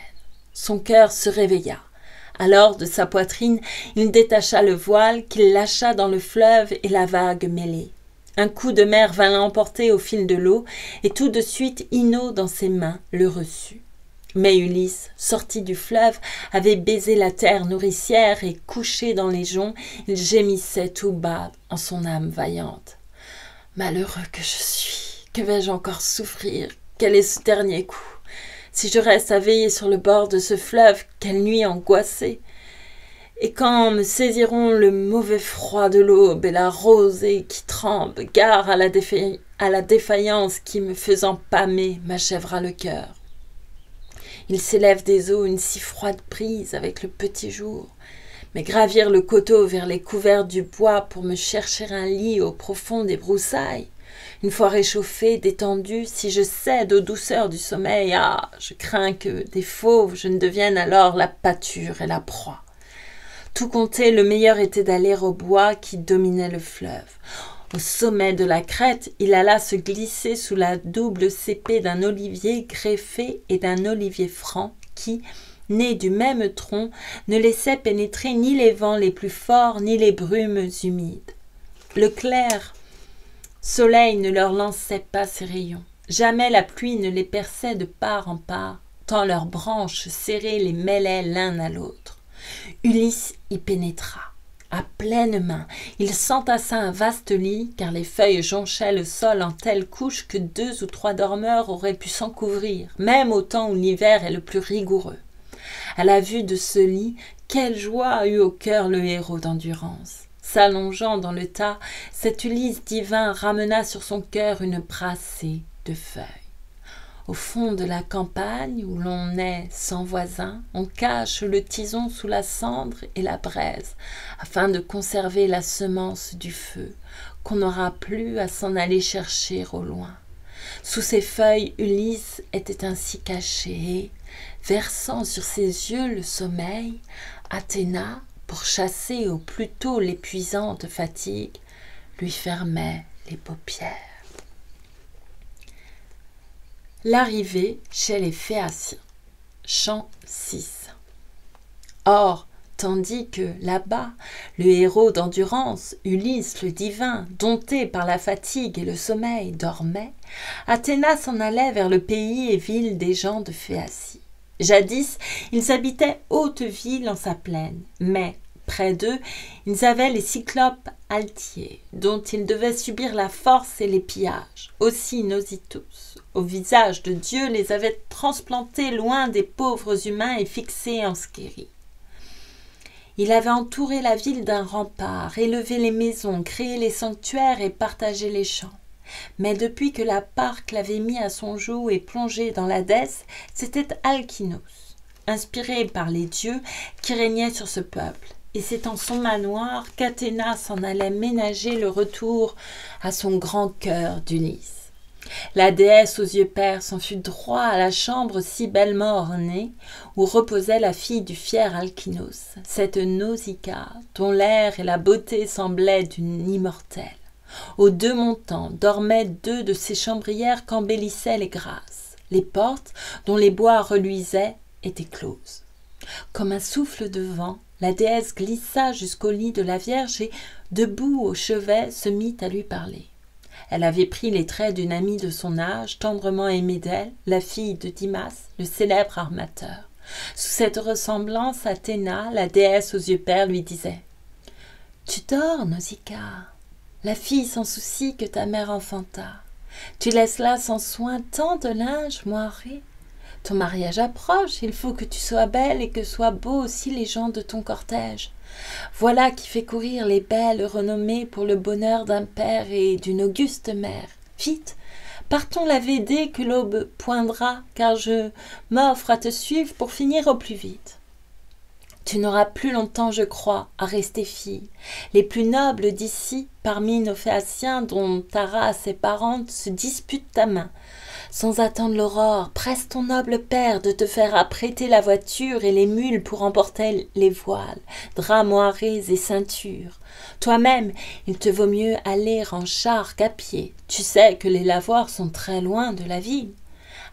Son cœur se réveilla. Alors, de sa poitrine, il détacha le voile qu'il lâcha dans le fleuve et la vague mêlée. Un coup de mer vint l'emporter au fil de l'eau, et tout de suite Ino, dans ses mains, le reçut. Mais Ulysse, sorti du fleuve, avait baisé la terre nourricière et, couché dans les joncs, il gémissait tout bas en son âme vaillante. Malheureux que je suis, que vais-je encore souffrir? Quel est ce dernier coup? Si je reste à veiller sur le bord de ce fleuve, quelle nuit angoissée! Et quand me saisiront le mauvais froid de l'aube et la rosée qui tremble, gare à la défaillance qui, me faisant pâmer, m'achèvera le cœur. Il s'élève des eaux une si froide brise avec le petit jour. Mais gravir le coteau vers les couverts du bois pour me chercher un lit au profond des broussailles, une fois réchauffée, détendue, si je cède aux douceurs du sommeil, ah, je crains que, des fauves, je ne devienne alors la pâture et la proie. Tout compté, le meilleur était d'aller au bois qui dominait le fleuve. Au sommet de la crête, il alla se glisser sous la double cépée d'un olivier greffé et d'un olivier franc qui, nés du même tronc, ne laissaient pénétrer ni les vents les plus forts, ni les brumes humides. Le clair soleil ne leur lançait pas ses rayons. Jamais la pluie ne les perçait de part en part, tant leurs branches serrées les mêlaient l'un à l'autre. Ulysse y pénétra. À pleine main, il s'entassa un vaste lit, car les feuilles jonchaient le sol en telle couche que 2 ou 3 dormeurs auraient pu s'en couvrir, même au temps où l'hiver est le plus rigoureux. À la vue de ce lit, quelle joie eut au cœur le héros d'endurance. S'allongeant dans le tas, cet Ulysse divin ramena sur son cœur une brassée de feuilles. Au fond de la campagne, où l'on est sans voisin, on cache le tison sous la cendre et la braise, afin de conserver la semence du feu, qu'on n'aura plus à s'en aller chercher au loin. Sous ces feuilles, Ulysse était ainsi caché et, versant sur ses yeux le sommeil, Athéna, pour chasser au plus tôt l'épuisante fatigue, lui fermait les paupières. L'arrivée chez les Phéaciens. Chant 6. Or, tandis que, là-bas, le héros d'endurance, Ulysse le divin, dompté par la fatigue et le sommeil, dormait, Athéna s'en allait vers le pays et ville des gens de Phéacie. Jadis, ils habitaient haute ville en sa plaine, mais, près d'eux, ils avaient les cyclopes altiers, dont ils devaient subir la force et les pillages. Aussi Nausithous, au visage de Dieu, les avait transplantés loin des pauvres humains et fixés en Scérie. Il avait entouré la ville d'un rempart, élevé les maisons, créé les sanctuaires et partagé les champs. Mais depuis que la Parque l'avait mis à son joug et plongé dans l'Hadès, c'était Alkinos, inspiré par les dieux, qui régnait sur ce peuple. Et c'est en son manoir qu'Athéna s'en allait ménager le retour à son grand cœur d'Ulysse. La déesse aux yeux pères s'en fut droit à la chambre si bellement ornée, où reposait la fille du fier Alkinos, cette Nausicaa, dont l'air et la beauté semblaient d'une immortelle. Aux deux montants dormaient deux de ces chambrières qu'embellissaient les grâces. Les portes, dont les bois reluisaient, étaient closes. Comme un souffle de vent, la déesse glissa jusqu'au lit de la Vierge et, debout au chevet, se mit à lui parler. Elle avait pris les traits d'une amie de son âge, tendrement aimée d'elle, la fille de Dimas, le célèbre armateur. Sous cette ressemblance, Athéna, la déesse aux yeux pères, lui disait « Tu dors, Nausicaa, la fille sans souci que ta mère enfanta. Tu laisses là sans soin tant de linge moiré. Ton mariage approche, il faut que tu sois belle et que soient beaux aussi les gens de ton cortège. Voilà qui fait courir les belles renommées pour le bonheur d'un père et d'une auguste mère. Vite, partons laver dès que l'aube poindra, car je m'offre à te suivre pour finir au plus vite. Tu n'auras plus longtemps, je crois, à rester fille. Les plus nobles d'ici, parmi nos Phéaciens dont ta race est parente, se disputent ta main. Sans attendre l'aurore, presse ton noble père de te faire apprêter la voiture et les mules pour emporter les voiles, draps moirés et ceintures. Toi-même, il te vaut mieux aller en char qu'à pied. Tu sais que les lavoirs sont très loin de la ville.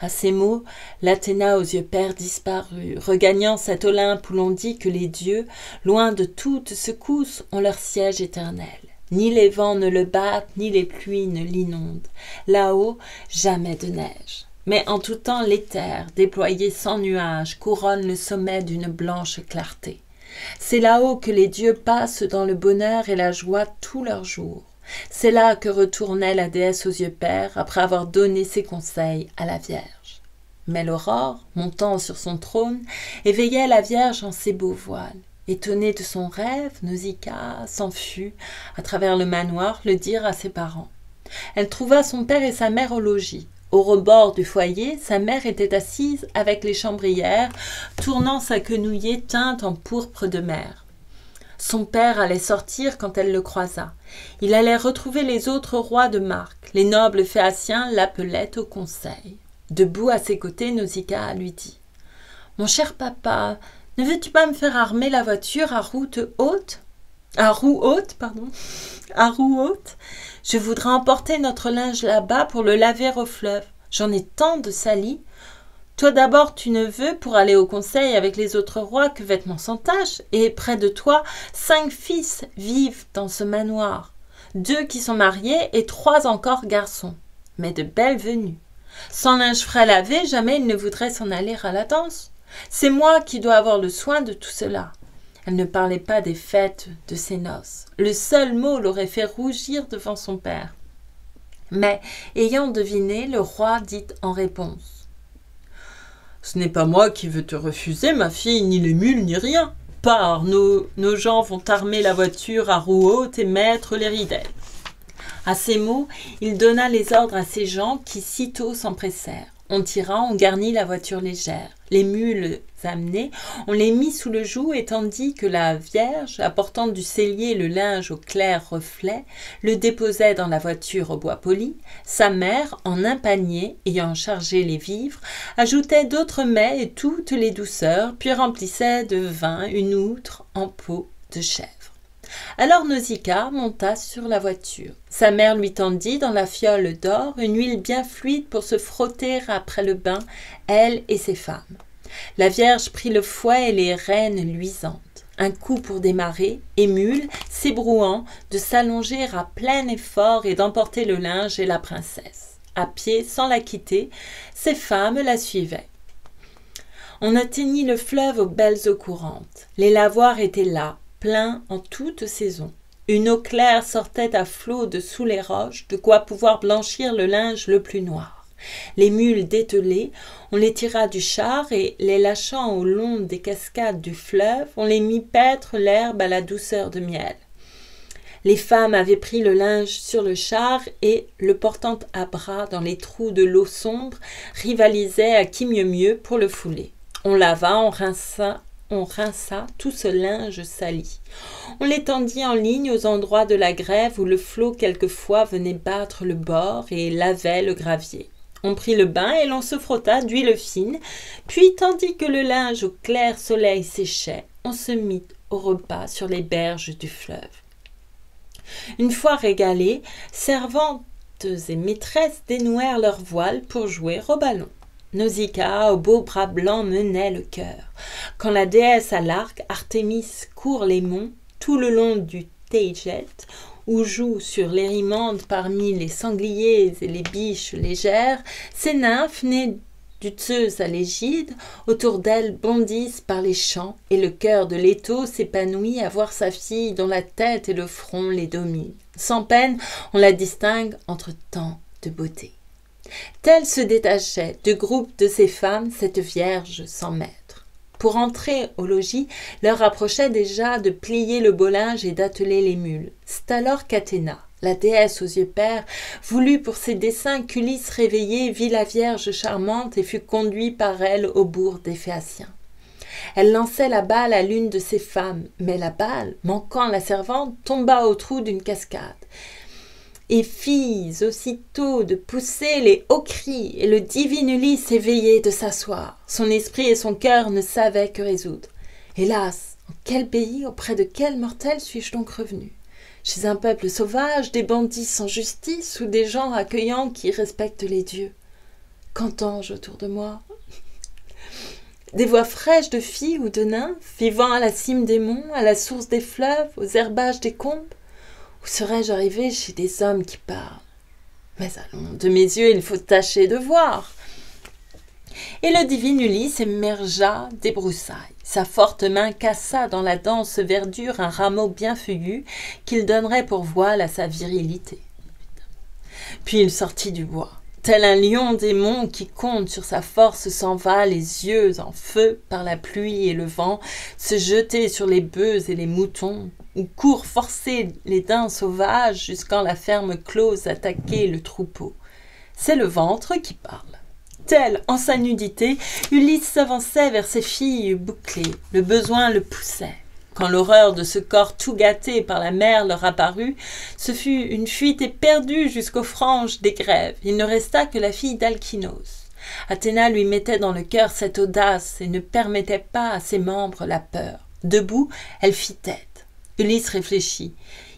À ces mots, l'Athéna aux yeux pères disparut, regagnant cet Olympe où l'on dit que les dieux, loin de toute secousse, ont leur siège éternel. Ni les vents ne le battent, ni les pluies ne l'inondent. Là-haut, jamais de neige. Mais en tout temps, l'éther, déployé sans nuages, couronne le sommet d'une blanche clarté. C'est là-haut que les dieux passent dans le bonheur et la joie tous leurs jours. C'est là que retournait la déesse aux yeux pères après avoir donné ses conseils à la Vierge. Mais l'aurore, montant sur son trône, éveillait la Vierge en ses beaux voiles. Étonnée de son rêve, Nausicaa s'en fut, à travers le manoir, le dire à ses parents. Elle trouva son père et sa mère au logis. Au rebord du foyer, sa mère était assise avec les chambrières, tournant sa quenouillée teinte en pourpre de mer. Son père allait sortir quand elle le croisa. Il allait retrouver les autres rois de marque. Les nobles Phéaciens l'appelaient au conseil. Debout à ses côtés, Nausicaa lui dit « Mon cher papa, ne veux-tu pas me faire armer la voiture à roue haute ? À roue haute, pardon. À roue haute. Je voudrais emporter notre linge là-bas pour le laver au fleuve. J'en ai tant de salis. Toi d'abord, tu ne veux, pour aller au conseil avec les autres rois, que vêtements sans tache, et près de toi, 5 fils vivent dans ce manoir. 2 qui sont mariés et 3 encore garçons. Mais de belles venues. Sans linge frais lavé, jamais ils ne voudraient s'en aller à la danse. C'est moi qui dois avoir le soin de tout cela. » Elle ne parlait pas des fêtes de ses noces. Le seul mot l'aurait fait rougir devant son père. Mais, ayant deviné, le roi dit en réponse « Ce n'est pas moi qui veux te refuser, ma fille, ni les mules, ni rien. Pars, nos gens vont armer la voiture à roue haute et mettre les ridelles. » À ces mots, il donna les ordres à ses gens qui sitôt s'empressèrent. On tira, on garnit la voiture légère. Les mules amenées, on les mit sous le joug et tandis que la Vierge, apportant du cellier le linge au clair reflet, le déposait dans la voiture au bois poli, sa mère, en un panier, ayant chargé les vivres, ajoutait d'autres mets et toutes les douceurs, puis remplissait de vin une outre en peau de chèvre. Alors Nausicaa monta sur la voiture. Sa mère lui tendit dans la fiole d'or une huile bien fluide pour se frotter après le bain, elle et ses femmes. La Vierge prit le fouet et les rênes luisantes. Un coup pour démarrer, émule, s'ébrouant, de s'allonger à plein effort et d'emporter le linge et la princesse. À pied, sans la quitter, ses femmes la suivaient. On atteignit le fleuve aux belles eaux courantes. Les lavoirs étaient là, pleins en toute saison. Une eau claire sortait à flot de sous les roches, de quoi pouvoir blanchir le linge le plus noir. Les mules dételées, on les tira du char et, les lâchant au long des cascades du fleuve, on les mit paître l'herbe à la douceur de miel. Les femmes avaient pris le linge sur le char et, le portant à bras dans les trous de l'eau sombre, rivalisaient à qui mieux pour le fouler. On lava, on rinça tout ce linge sali. On l'étendit en ligne aux endroits de la grève où le flot quelquefois venait battre le bord et lavait le gravier. On prit le bain et l'on se frotta d'huile fine, puis tandis que le linge au clair soleil séchait, on se mit au repas sur les berges du fleuve. Une fois régalées, servantes et maîtresses dénouèrent leurs voiles pour jouer au ballon. Nausicaa, au beau bras blanc, menait le chœur. Quand la déesse à l'arc, Artémis, court les monts, tout le long du Taygète, où jouent sur l'Érimande parmi les sangliers et les biches légères, ces nymphes nées du Zeus à l'égide, autour d'elle bondissent par les champs, et le cœur de Léto s'épanouit à voir sa fille dont la tête et le front les dominent. Sans peine, on la distingue entre tant de beauté. Telle se détachait du groupe de ces femmes cette Vierge sans maître. Pour entrer au logis, l'heure approchait déjà de plier le beau linge et d'atteler les mules. C'est alors qu'Athéna, la déesse aux yeux pères, voulut pour ses desseins qu'Ulysse réveillé vit la Vierge charmante et fut conduit par elle au bourg des Phéaciens. Elle lançait la balle à l'une de ses femmes, mais la balle, manquant la servante, tomba au trou d'une cascade. Et fit aussitôt de pousser les hauts cris, et le divin Ulysse éveillé de s'asseoir. Son esprit et son cœur ne savaient que résoudre. Hélas, en quel pays, auprès de quel mortel suis-je donc revenu? Chez un peuple sauvage, des bandits sans justice, ou des gens accueillants qui respectent les dieux? Qu'entends-je autour de moi? Des voix fraîches de filles ou de nymphes, vivant à la cime des monts, à la source des fleuves, aux herbages des combes? Où serais-je arrivé chez des hommes qui parlent? Mais allons, de mes yeux, il faut tâcher de voir. Et le divin Ulysse émergea des broussailles. Sa forte main cassa dans la dense verdure un rameau bien feuillu qu'il donnerait pour voile à sa virilité. Puis il sortit du bois. Tel un lion des monts qui compte sur sa force s'en va, les yeux en feu par la pluie et le vent, se jeter sur les bœufs et les moutons, ou court forcer les daims sauvages jusqu'en la ferme close attaquer le troupeau. C'est le ventre qui parle. Tel, en sa nudité, Ulysse s'avançait vers ses filles bouclées. Le besoin le poussait. Quand l'horreur de ce corps tout gâté par la mer leur apparut, ce fut une fuite éperdue jusqu'aux franges des grèves. Il ne resta que la fille d'Alkynos. Athéna lui mettait dans le cœur cette audace et ne permettait pas à ses membres la peur. Debout, elle fit tête. Ulysse réfléchit.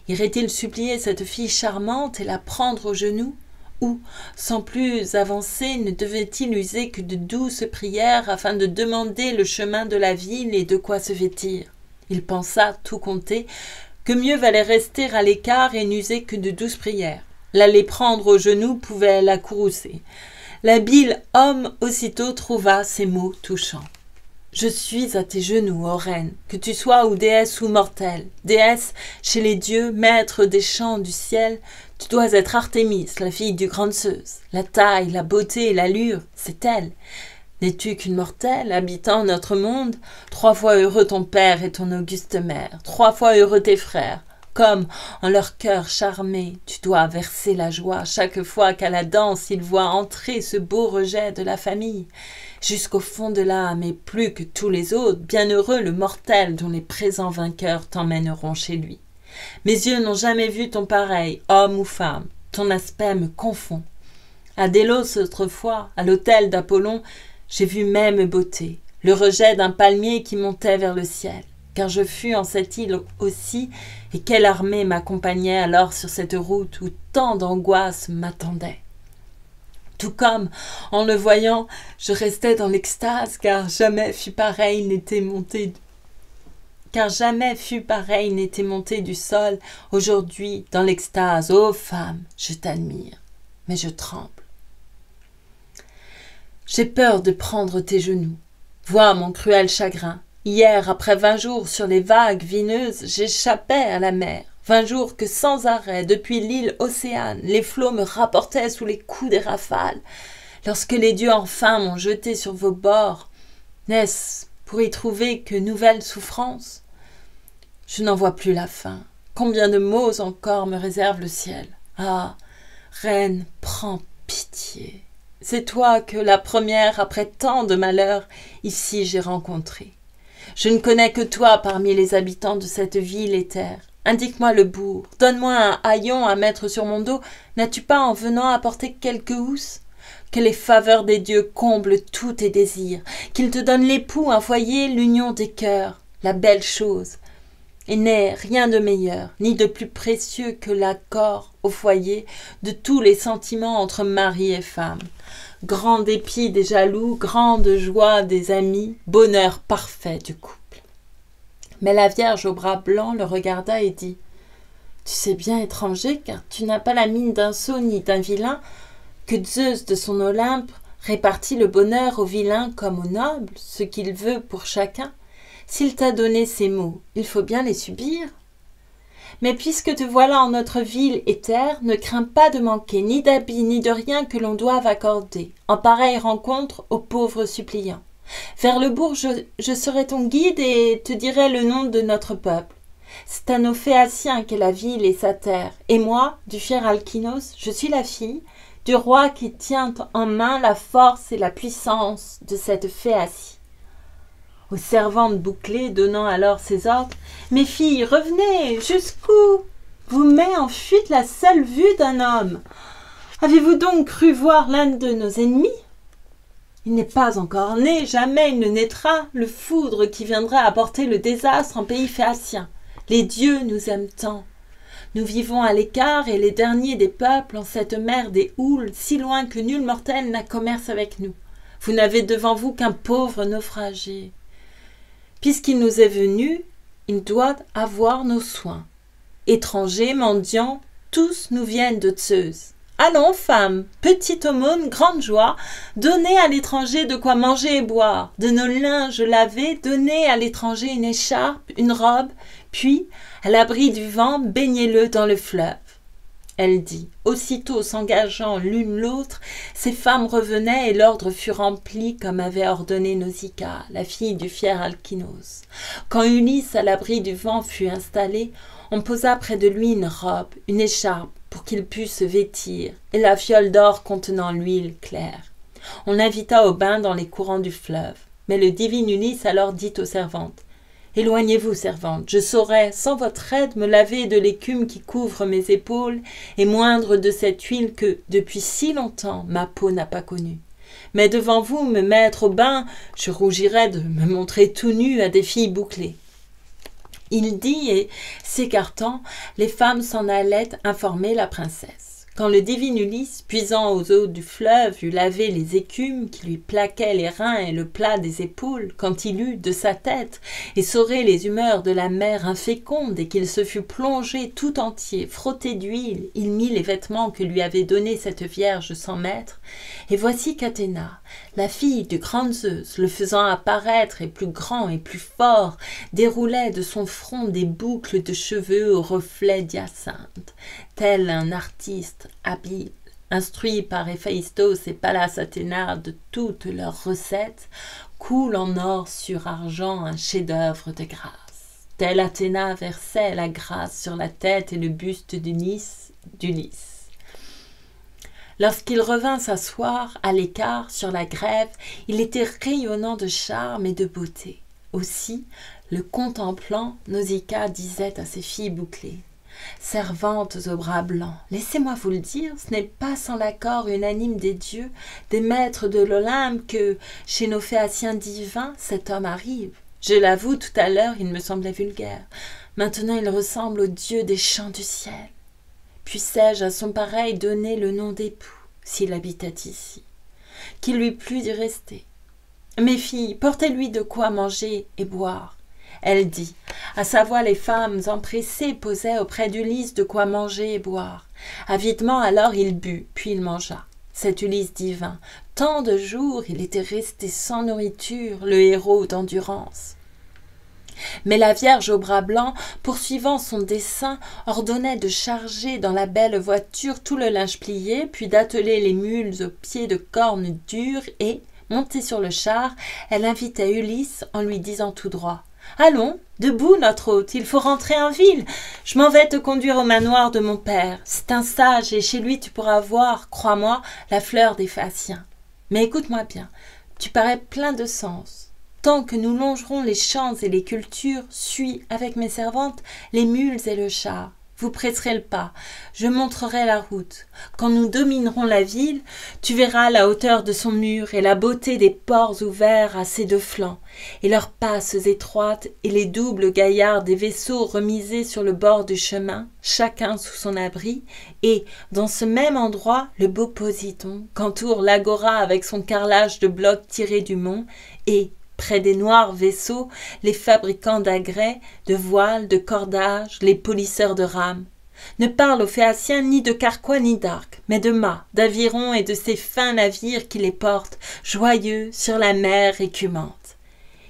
Irait-il supplier cette fille charmante et la prendre aux genoux? Ou, sans plus avancer, ne devait-il user que de douces prières afin de demander le chemin de la ville et de quoi se vêtir? Il pensa, tout compter, que mieux valait rester à l'écart et n'user que de douces prières. L'aller prendre aux genoux pouvait la courroucer. L'habile homme aussitôt trouva ces mots touchants. « Je suis à tes genoux, ô reine, que tu sois ou déesse ou mortelle. Déesse, chez les dieux, maître des champs du ciel, tu dois être Artémis, la fille du grand Zeus. La taille, la beauté et l'allure, c'est elle. N'es-tu qu'une mortelle, habitant notre monde? 3 fois heureux ton père et ton auguste mère, 3 fois heureux tes frères. Comme, en leur cœur charmé, tu dois verser la joie chaque fois qu'à la danse ils voient entrer ce beau rejet de la famille. Jusqu'au fond de l'âme et plus que tous les autres, bienheureux le mortel dont les présents vainqueurs t'emmèneront chez lui. Mes yeux n'ont jamais vu ton pareil, homme ou femme, ton aspect me confond. À Délos autrefois, à l'autel d'Apollon, j'ai vu même beauté, le rejet d'un palmier qui montait vers le ciel. car je fus en cette île aussi, et quelle armée m'accompagnait alors sur cette route où tant d'angoisses m'attendaient. Tout comme, en le voyant, je restais dans l'extase, car jamais fut pareil n'était monté du sol. Aujourd'hui, dans l'extase, ô femme, je t'admire, mais je tremble. J'ai peur de prendre tes genoux. Vois mon cruel chagrin. Hier, après 20 jours sur les vagues vineuses, j'échappais à la mer. 20 jours que sans arrêt, depuis l'île Océane, les flots me rapportaient sous les coups des rafales. Lorsque les dieux enfin m'ont jeté sur vos bords, n'est-ce pour y trouver que nouvelles souffrances? Je n'en vois plus la fin. Combien de maux encore me réserve le ciel? Ah, reine, prends pitié. C'est toi que la première, après tant de malheurs, ici j'ai rencontrée. Je ne connais que toi parmi les habitants de cette ville éthère. Indique-moi le bourg, donne-moi un haillon à mettre sur mon dos. N'as-tu pas en venant apporté quelques housses? Que les faveurs des dieux comblent tous tes désirs, qu'ils te donnent l'époux, un foyer, l'union des cœurs, la belle chose. Et n'est rien de meilleur, ni de plus précieux que l'accord au foyer de tous les sentiments entre mari et femme. Grand dépit des jaloux, grande joie des amis, bonheur parfait du couple. Mais la Vierge aux bras blancs le regarda et dit « Tu sais bien, étranger, car tu n'as pas la mine d'un sot ni d'un vilain, que Zeus de son Olympe répartit le bonheur aux vilains comme aux nobles, ce qu'il veut pour chacun. S'il t'a donné ces mots, il faut bien les subir. Mais puisque te voilà en notre ville éthère, ne crains pas de manquer ni d'habits ni de rien que l'on doive accorder, en pareille rencontre aux pauvres suppliants. Vers le bourg, je serai ton guide et te dirai le nom de notre peuple. C'est à nos Phéaciens qu'est la ville et sa terre, et moi, du fier Alkinos, je suis la fille du roi qui tient en main la force et la puissance de cette Phéacie. » Aux servantes bouclées, donnant alors ses ordres, « Mes filles, revenez, jusqu'où vous met en fuite la seule vue d'un homme? Avez-vous donc cru voir l'un de nos ennemis? Il n'est pas encore né, jamais il ne naîtra, le foudre qui viendra apporter le désastre en pays phéacien. Les dieux nous aiment tant. Nous vivons à l'écart et les derniers des peuples en cette mer des houles, si loin que nul mortel n'a commerce avec nous. Vous n'avez devant vous qu'un pauvre naufragé. Puisqu'il nous est venu, il doit avoir nos soins. Étrangers, mendiants, tous nous viennent de Zeus. Allons, femmes, petite aumône, grande joie, donnez à l'étranger de quoi manger et boire. De nos linges lavés, donnez à l'étranger une écharpe, une robe, puis, à l'abri du vent, baignez-le dans le fleuve. Elle dit. Aussitôt s'engageant l'une l'autre, ces femmes revenaient et l'ordre fut rempli comme avait ordonné Nausicaa, la fille du fier Alkinos. Quand Ulysse, à l'abri du vent, fut installé, on posa près de lui une robe, une écharpe, pour qu'il pût se vêtir, et la fiole d'or contenant l'huile claire. On l'invita au bain dans les courants du fleuve. Mais le divin Ulysse alors dit aux servantes « Éloignez-vous, servantes, je saurai, sans votre aide, me laver de l'écume qui couvre mes épaules et moindre de cette huile que, depuis si longtemps, ma peau n'a pas connue. Mais devant vous, me mettre au bain, je rougirais de me montrer tout nu à des filles bouclées. » Il dit, et, s'écartant, les femmes s'en allaient informer la princesse. Quand le divin Ulysse, puisant aux eaux du fleuve, eut lavé les écumes qui lui plaquaient les reins et le plat des épaules, quand il eut de sa tête essoré les humeurs de la mer inféconde et qu'il se fut plongé tout entier, frotté d'huile, il mit les vêtements que lui avait donnés cette vierge sans maître, et voici qu'Athéna, la fille du grand Zeus, le faisant apparaître et plus grand et plus fort, déroulait de son front des boucles de cheveux aux reflets d'hyacinthe, tel un artiste habile, instruit par Héphaïstos et Pallas Athéna de toutes leurs recettes, coule en or sur argent un chef-d'œuvre de grâce. Telle Athéna versait la grâce sur la tête et le buste d'Ulysse. Lorsqu'il revint s'asseoir à l'écart sur la grève, il était rayonnant de charme et de beauté. Aussi, le contemplant, Nausicaa disait à ses filles bouclées « Servantes aux bras blancs, laissez-moi vous le dire, ce n'est pas sans l'accord unanime des dieux, des maîtres de l'Olympe, que, chez nos Phéaciens divins, cet homme arrive. Je l'avoue, tout à l'heure, il me semblait vulgaire. Maintenant, il ressemble au dieu des chants du ciel. Puissais-je à son pareil donner le nom d'époux, s'il habitait ici? Qu'il lui plût d'y rester. Mes filles, portez-lui de quoi manger et boire. Elle dit, à savoir les femmes empressées posaient auprès d'Ulysse de quoi manger et boire. Avidement alors il but, puis il mangea. Cet Ulysse divin, tant de jours il était resté sans nourriture, le héros d'endurance. Mais la Vierge au bras blanc, poursuivant son dessein, ordonnait de charger dans la belle voiture tout le linge plié, puis d'atteler les mules aux pieds de cornes dures et, montée sur le char, elle invitait Ulysse en lui disant tout droit « Allons, debout, notre hôte, il faut rentrer en ville. Je m'en vais te conduire au manoir de mon père. C'est un sage et chez lui tu pourras voir, crois-moi, la fleur des Phaciens. Mais écoute-moi bien, tu parais plein de sens. Tant que nous longerons les champs et les cultures, suis, avec mes servantes, les mules et le char. Vous presserez le pas, je montrerai la route. Quand nous dominerons la ville, tu verras la hauteur de son mur et la beauté des ports ouverts à ses deux flancs, et leurs passes étroites et les doubles gaillards des vaisseaux remisés sur le bord du chemin, chacun sous son abri, et, dans ce même endroit, le beau Posidon, qu'entoure l'agora avec son carrelage de blocs tirés du mont, et, près des noirs vaisseaux, les fabricants d'agrès, de voiles, de cordages, les polisseurs de rames. Ne parle aux Phéaciens ni de carquois ni d'arcs, mais de mâts, d'avirons et de ces fins navires qui les portent, joyeux, sur la mer écumante.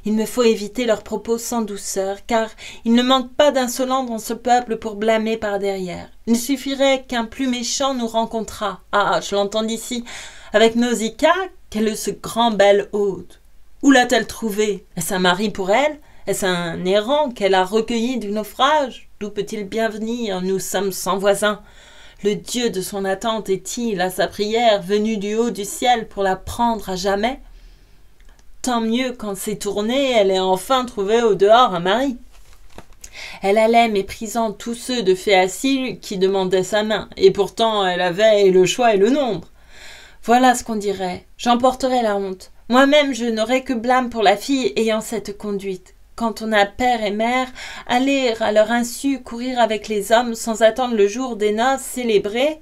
Il me faut éviter leurs propos sans douceur, car il ne manque pas d'insolents dans ce peuple pour blâmer par derrière. Il suffirait qu'un plus méchant nous rencontrât. Ah, je l'entends d'ici, avec Nausicaa, quel est ce grand bel hôte? Où l'a-t-elle trouvé? Est-ce un mari pour elle? Est-ce un errant qu'elle a recueilli du naufrage? D'où peut-il bien venir? Nous sommes sans voisins. Le Dieu de son attente est-il, à sa prière, venu du haut du ciel pour la prendre à jamais? Tant mieux quand s'est tournée, elle ait enfin trouvé au dehors un mari. Elle allait méprisant tous ceux de Phéacie qui demandaient sa main, et pourtant elle avait le choix et le nombre. Voilà ce qu'on dirait. J'emporterai la honte. Moi-même, je n'aurai que blâme pour la fille ayant cette conduite. Quand on a père et mère, aller à leur insu courir avec les hommes sans attendre le jour des noces célébrées.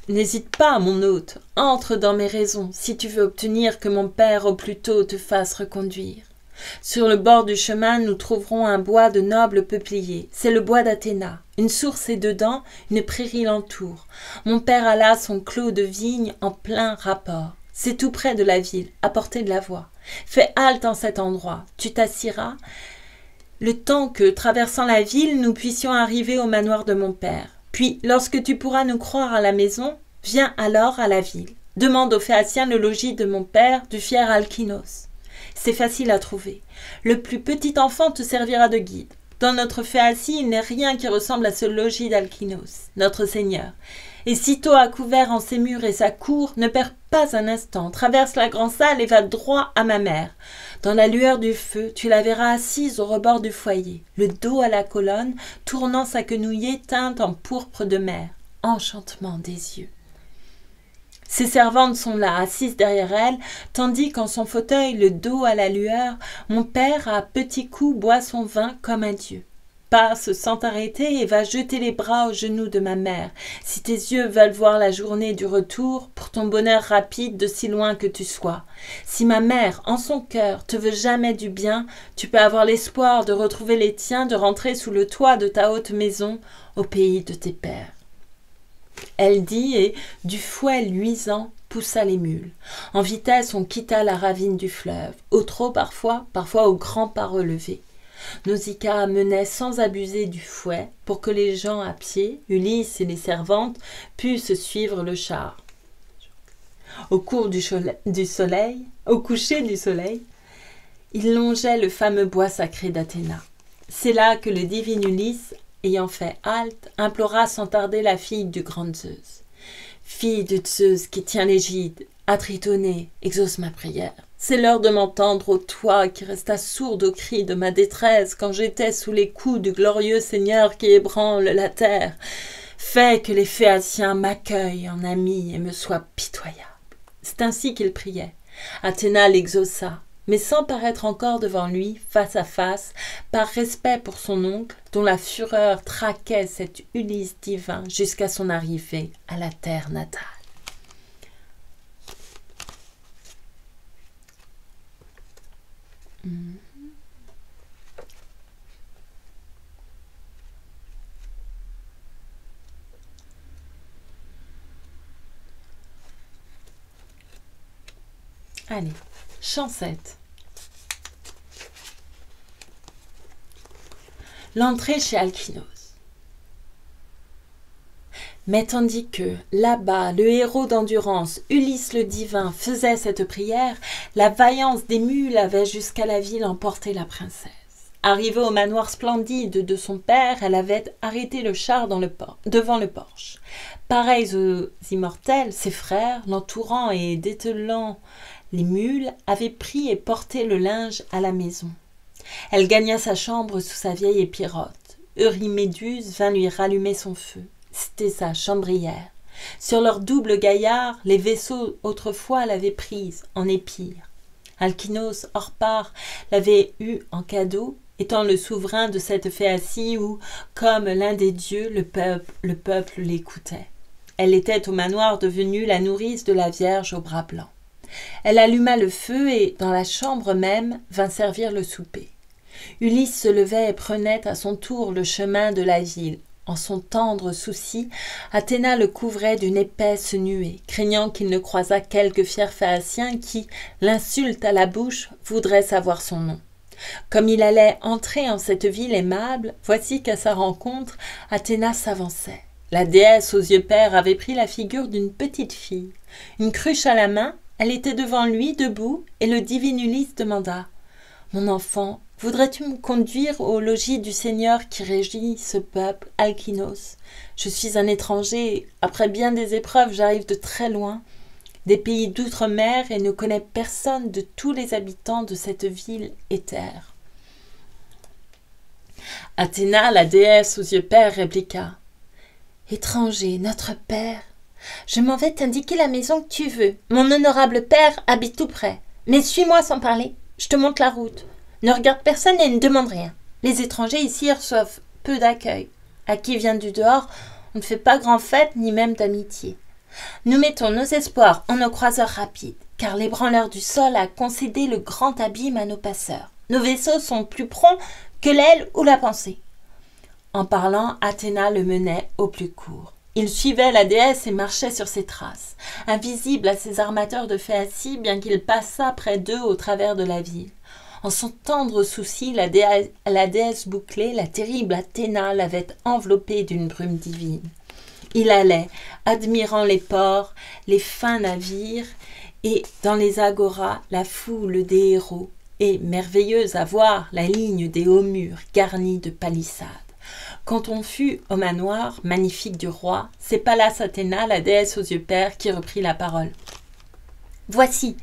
N'hésite pas, mon hôte, entre dans mes raisons, si tu veux obtenir que mon père au plus tôt te fasse reconduire. Sur le bord du chemin, nous trouverons un bois de nobles peupliers. C'est le bois d'Athéna. Une source est dedans, une prairie l'entoure. Mon père a là son clos de vigne en plein rapport. C'est tout près de la ville, à portée de la voie. Fais halte en cet endroit. Tu t'assiras le temps que, traversant la ville, nous puissions arriver au manoir de mon père. Puis, lorsque tu pourras nous croire à la maison, viens alors à la ville. Demande aux Phéaciens le logis de mon père, du fier Alkinos. C'est facile à trouver. Le plus petit enfant te servira de guide. Dans notre Phéacie, il n'est rien qui ressemble à ce logis d'Alkinos, notre seigneur. Et sitôt à couvert en ses murs et sa cour, ne perds pas un instant, traverse la grande salle et va droit à ma mère. Dans la lueur du feu, tu la verras assise au rebord du foyer, le dos à la colonne, tournant sa quenouillée teinte en pourpre de mer. Enchantement des yeux. Ses servantes sont là, assises derrière elle, tandis qu'en son fauteuil, le dos à la lueur, mon père, à petits coups, boit son vin comme un dieu. Passe sans t'arrêter et va jeter les bras aux genoux de ma mère, si tes yeux veulent voir la journée du retour, pour ton bonheur rapide de si loin que tu sois. Si ma mère, en son cœur, te veut jamais du bien, tu peux avoir l'espoir de retrouver les tiens, de rentrer sous le toit de ta haute maison, au pays de tes pères. Elle dit et, du fouet luisant, poussa les mules. En vitesse, on quitta la ravine du fleuve, au trot parfois au grand pas relevé. Nausicaa menait sans abuser du fouet pour que les gens à pied, Ulysse et les servantes, pussent suivre le char. Au coucher du soleil, il longeait le fameux bois sacré d'Athéna. C'est là que le divin Ulysse, ayant fait halte, implora sans tarder la fille du grand Zeus. « Fille de Zeus qui tient l'égide, atritonnée, exauce ma prière. C'est l'heure de m'entendre, ô toi qui resta sourde aux cris de ma détresse quand j'étais sous les coups du glorieux Seigneur qui ébranle la terre. Fais que les Phéaciens m'accueillent en ami et me soient pitoyables. » C'est ainsi qu'il priait. Athéna l'exauça. mais sans paraître encore devant lui, face à face, par respect pour son oncle, dont la fureur traquait cet Ulysse divin jusqu'à son arrivée à la terre natale. Allez, chant 7. L'entrée chez Alkinoos. Mais tandis que, là-bas, le héros d'endurance, Ulysse le divin, faisait cette prière, la vaillance des mules avait jusqu'à la ville emporté la princesse. Arrivée au manoir splendide de son père, elle avait arrêté le char devant le porche. Pareils aux immortels, ses frères, l'entourant et dételant les mules, avaient pris et porté le linge à la maison. Elle gagna sa chambre sous sa vieille épirote. Euryméduse vint lui rallumer son feu. C'était sa chambrière. Sur leur double gaillard, les vaisseaux autrefois l'avaient prise en épire. Alkinoos, hors part, l'avait eue en cadeau, étant le souverain de cette Phéacie où, comme l'un des dieux, le peuple l'écoutait. Elle était au manoir devenue la nourrice de la Vierge aux bras blancs. Elle alluma le feu et, dans la chambre même, vint servir le souper. Ulysse se levait et prenait à son tour le chemin de la ville. En son tendre souci, Athéna le couvrait d'une épaisse nuée, craignant qu'il ne croisât quelque fier Phéacien qui, l'insulte à la bouche, voudrait savoir son nom. Comme il allait entrer en cette ville aimable, voici qu'à sa rencontre, Athéna s'avançait. La déesse aux yeux pères avait pris la figure d'une petite fille. Une cruche à la main, elle était devant lui, debout, et le divin Ulysse demanda « Mon enfant, voudrais-tu me conduire au logis du Seigneur qui régit ce peuple, Alkinoos? Je suis un étranger, après bien des épreuves, j'arrive de très loin, des pays d'outre-mer, et ne connais personne de tous les habitants de cette ville éthère. » Athéna, la déesse aux yeux pères, répliqua « Étranger, notre père, je m'en vais t'indiquer la maison que tu veux. Mon honorable père habite tout près. Mais suis-moi sans parler, je te montre la route. Ne regarde personne et ne demande rien. Les étrangers ici reçoivent peu d'accueil. À qui vient du dehors, on ne fait pas grand fête ni même d'amitié. Nous mettons nos espoirs en nos croiseurs rapides, car l'ébranleur du sol a concédé le grand abîme à nos passeurs. Nos vaisseaux sont plus prompts que l'aile ou la pensée. » En parlant, Athéna le menait au plus court. Il suivait la déesse et marchait sur ses traces, invisible à ses armateurs de Phéacie, bien qu'il passât près d'eux au travers de la ville. En son tendre souci, la déesse bouclée, la terrible Athéna, l'avait enveloppé d'une brume divine. Il allait, admirant les ports, les fins navires, et dans les agoras, la foule des héros, et, merveilleuse à voir, la ligne des hauts murs garnis de palissades. Quand on fut au manoir magnifique du roi, c'est Pallas Athéna, la déesse aux yeux pères, qui reprit la parole. « Voici,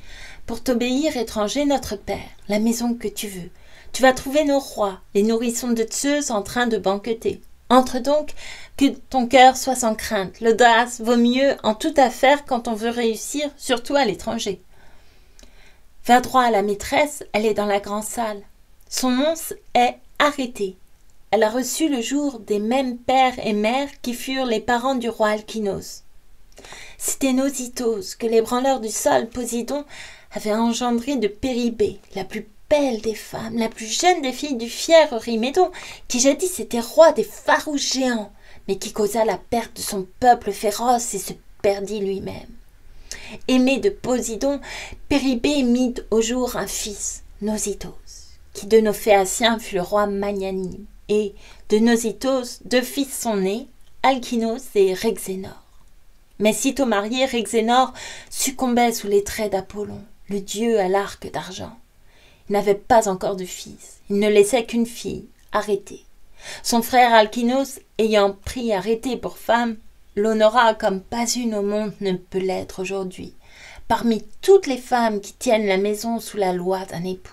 pour t'obéir, étranger, notre père, la maison que tu veux. Tu vas trouver nos rois, les nourrissons de Zeus en train de banqueter. Entre donc, que ton cœur soit sans crainte. L'audace vaut mieux en toute affaire quand on veut réussir, surtout à l'étranger. Va droit à la maîtresse, elle est dans la grande salle. Son nom est Arrêtée. Elle a reçu le jour des mêmes pères et mères qui furent les parents du roi Alkinoos. C'était Nausithos que l'ébranleur du sol, Poséidon, avait engendré de Péribée, la plus belle des femmes, la plus jeune des filles du fier Eurymédon, qui jadis était roi des farouches géants, mais qui causa la perte de son peuple féroce et se perdit lui-même. Aimé de Poséidon, Péribée mit au jour un fils, Nausithos, qui de nos Phéaciens fut le roi magnanime. Et de Nausithos, 2 fils sont nés, Alkinoos et Rhexénor. Mais sitôt marié, Rhexénor succombait sous les traits d'Apollon, le dieu à l'arc d'argent. Il n'avait pas encore de fils, il ne laissait qu'une fille, Arrêtée. Son frère Alkinoos, ayant pris Arrêtée pour femme, l'honora comme pas une au monde ne peut l'être aujourd'hui, parmi toutes les femmes qui tiennent la maison sous la loi d'un époux.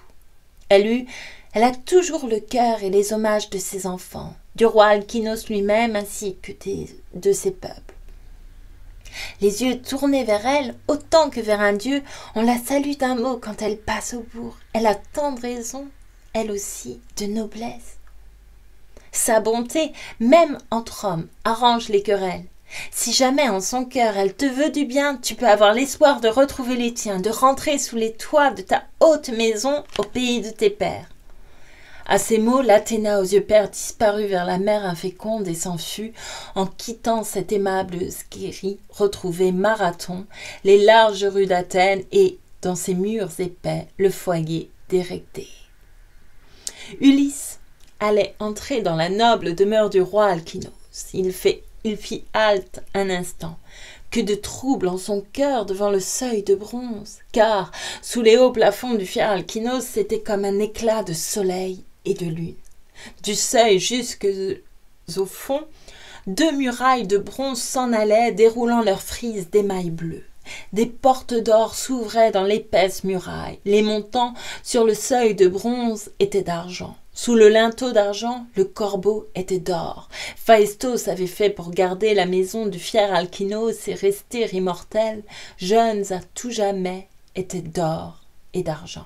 Elle a toujours le cœur et les hommages de ses enfants, du roi Alkinoos lui-même ainsi que de ses peuples. Les yeux tournés vers elle, autant que vers un dieu, on la salue d'un mot quand elle passe au bourg. Elle a tant de raison, elle aussi, de noblesse. Sa bonté, même entre hommes, arrange les querelles. Si jamais en son cœur elle te veut du bien, tu peux avoir l'espoir de retrouver les tiens, de rentrer sous les toits de ta haute maison au pays de tes pères. À ces mots, l'Athéna aux yeux pères disparut vers la mer inféconde et s'en fut, en quittant cette aimable Scérie, retrouver Marathon, les larges rues d'Athènes et, dans ses murs épais, le foyer d'érecté. Ulysse allait entrer dans la noble demeure du roi Alkinoos. Il fit halte un instant. Que de trouble en son cœur devant le seuil de bronze, car, sous les hauts plafonds du fier Alkinoos, c'était comme un éclat de soleil et de lune. Du seuil jusqu'au fond, 2 murailles de bronze s'en allaient, déroulant leurs frises d'émail bleu. Des portes d'or s'ouvraient dans l'épaisse muraille. Les montants sur le seuil de bronze étaient d'argent. Sous le linteau d'argent, le corbeau était d'or. Phaistos avait fait pour garder la maison du fier Alkinoos et rester immortels, jeunes à tout jamais, étaient d'or et d'argent.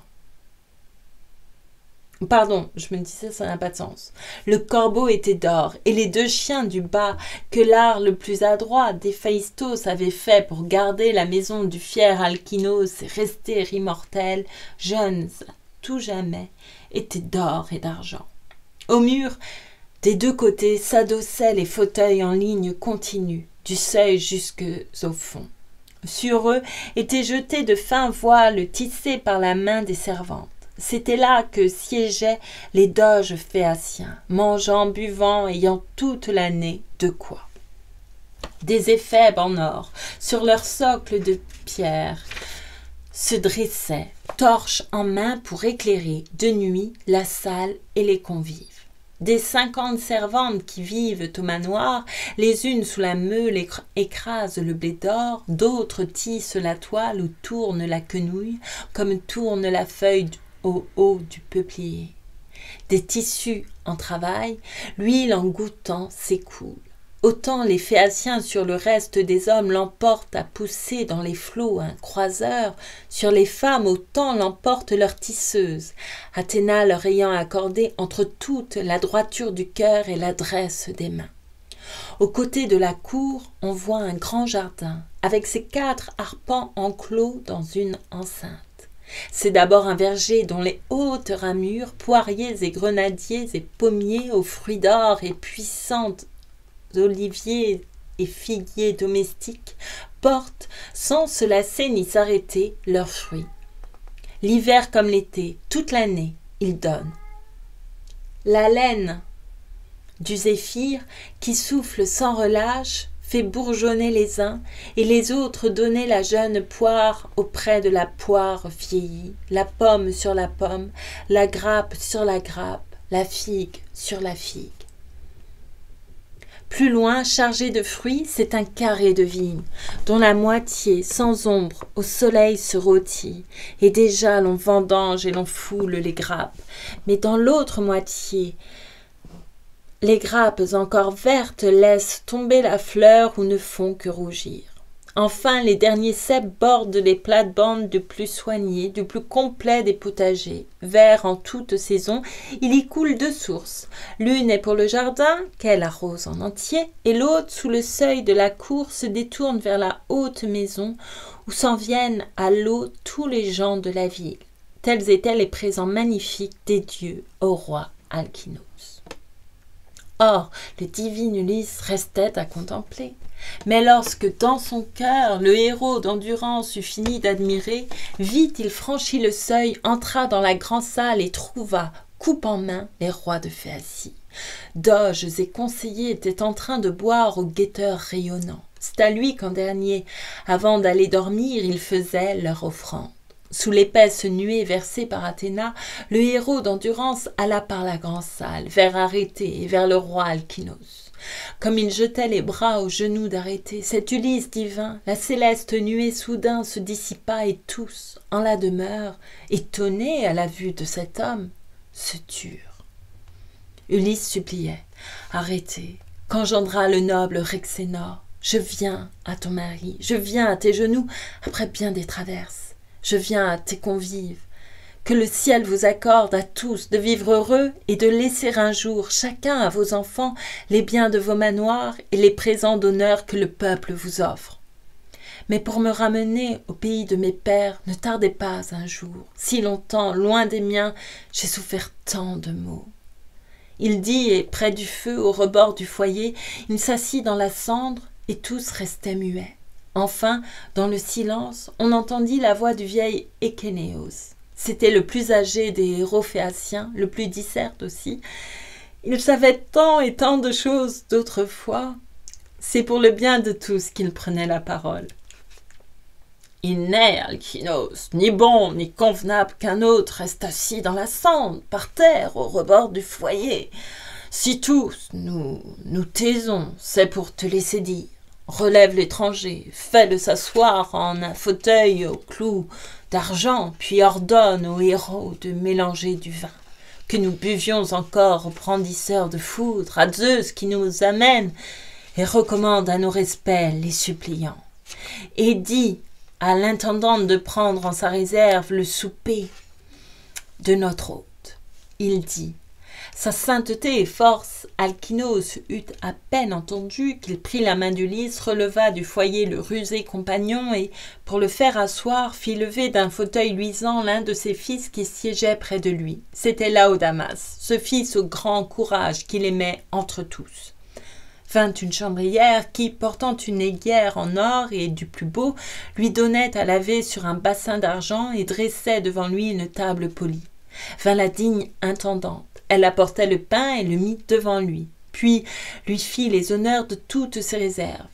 Pardon, je me disais, ça n'a pas de sens. Le corbeau était d'or, et les 2 chiens du bas, que l'art le plus adroit d'Héphaïstos avait fait pour garder la maison du fier Alkinoos et rester immortels, jeunes à tout jamais, étaient d'or et d'argent. Au mur, des 2 côtés, s'adossaient les fauteuils en ligne continue, du seuil jusqu'au fond. Sur eux étaient jetés de fins voiles tissés par la main des servantes. C'était là que siégeaient les doges phéaciens, mangeant, buvant, ayant toute l'année de quoi. Des éphèbes en or, sur leur socle de pierre, se dressaient, torches en main pour éclairer de nuit la salle et les convives. Des 50 servantes qui vivent au manoir, les unes sous la meule écrasent le blé d'or, d'autres tissent la toile ou tournent la quenouille, comme tourne la feuille au haut du peuplier. Des tissus en travail, l'huile en goûtant s'écoule. Autant les Phéaciens sur le reste des hommes l'emportent à pousser dans les flots un croiseur, sur les femmes autant l'emportent leurs tisseuses, Athéna leur ayant accordé entre toutes la droiture du cœur et l'adresse des mains. Aux côtés de la cour, on voit un grand jardin, avec ses 4 arpents enclos dans une enceinte. C'est d'abord un verger dont les hautes ramures, poiriers et grenadiers et pommiers aux fruits d'or et puissantes oliviers et figuiers domestiques portent, sans se lasser ni s'arrêter, leurs fruits. L'hiver comme l'été, toute l'année, ils donnent. La laine du zéphyr qui souffle sans relâche fait bourgeonner les uns et les autres donner la jeune poire auprès de la poire vieillie, la pomme sur la pomme, la grappe sur la grappe, la figue sur la figue. Plus loin, chargé de fruits, c'est un carré de vigne, dont la moitié, sans ombre, au soleil se rôtit, et déjà l'on vendange et l'on foule les grappes. Mais dans l'autre moitié, les grappes encore vertes laissent tomber la fleur ou ne font que rougir. Enfin, les derniers cèpes bordent les plates-bandes du plus soigné, du plus complet des potagers. Vert en toute saison, il y coule 2 sources. L'une est pour le jardin, qu'elle arrose en entier, et l'autre, sous le seuil de la cour, se détourne vers la haute maison, où s'en viennent à l'eau tous les gens de la ville. Tels étaient les présents magnifiques des dieux au roi Alkinoos. Or, le divin Ulysse restait à contempler. Mais lorsque, dans son cœur, le héros d'endurance eut fini d'admirer, vite il franchit le seuil, entra dans la grande salle et trouva, coupe en main, les rois de Phéacie. Doges et conseillers étaient en train de boire au guetteur rayonnant. C'est à lui qu'en dernier, avant d'aller dormir, ils faisaient leur offrande. Sous l'épaisse nuée versée par Athéna, le héros d'endurance alla par la grande salle, vers Arrêté et vers le roi Alkinoos. Comme il jetait les bras aux genoux d'Arrêté, cet Ulysse divin, la céleste nuée soudain se dissipa et tous, en la demeure, étonnés à la vue de cet homme, se turent. Ulysse suppliait, Arrêté, qu'engendra le noble Rhexénor, Je viens à ton mari, je viens à tes genoux après bien des traverses. Je viens à tes convives. Que le ciel vous accorde à tous de vivre heureux et de laisser un jour chacun à vos enfants les biens de vos manoirs et les présents d'honneur que le peuple vous offre. Mais pour me ramener au pays de mes pères, ne tardez pas un jour. Si longtemps, loin des miens, j'ai souffert tant de maux. Il dit, et près du feu, au rebord du foyer, il s'assit dans la cendre, et tous restaient muets. Enfin, dans le silence, on entendit la voix du vieil Échénéos. C'était le plus âgé des héros phéaciens, le plus discerte aussi. Il savait tant et tant de choses d'autrefois. C'est pour le bien de tous qu'il prenait la parole. Il n'est, Alkinoos, ni bon ni convenable qu'un autre reste assis dans la cendre, par terre, au rebord du foyer. Si tous nous taisons, c'est pour te laisser dire. Relève l'étranger, fais-le s'asseoir en un fauteuil au clou d'argent, puis ordonne aux héros de mélanger du vin. Que nous buvions encore aux brandisseurs de foudre, à Zeus qui nous amène, et recommande à nos respects les suppliants. Et dit à l'intendante de prendre en sa réserve le souper de notre hôte. Il dit « Sa sainteté et force, Alkinoos eut à peine entendu qu'il prit la main d'Ulysse, releva du foyer le rusé compagnon et, pour le faire asseoir, fit lever d'un fauteuil luisant l'un de ses fils qui siégeait près de lui. C'était Laodamas, ce fils au grand courage qu'il aimait entre tous. Vint une chambrière qui, portant une aiguière en or et du plus beau, lui donnait à laver sur un bassin d'argent et dressait devant lui une table polie. Vint la digne intendante. Elle apportait le pain et le mit devant lui, puis lui fit les honneurs de toutes ses réserves.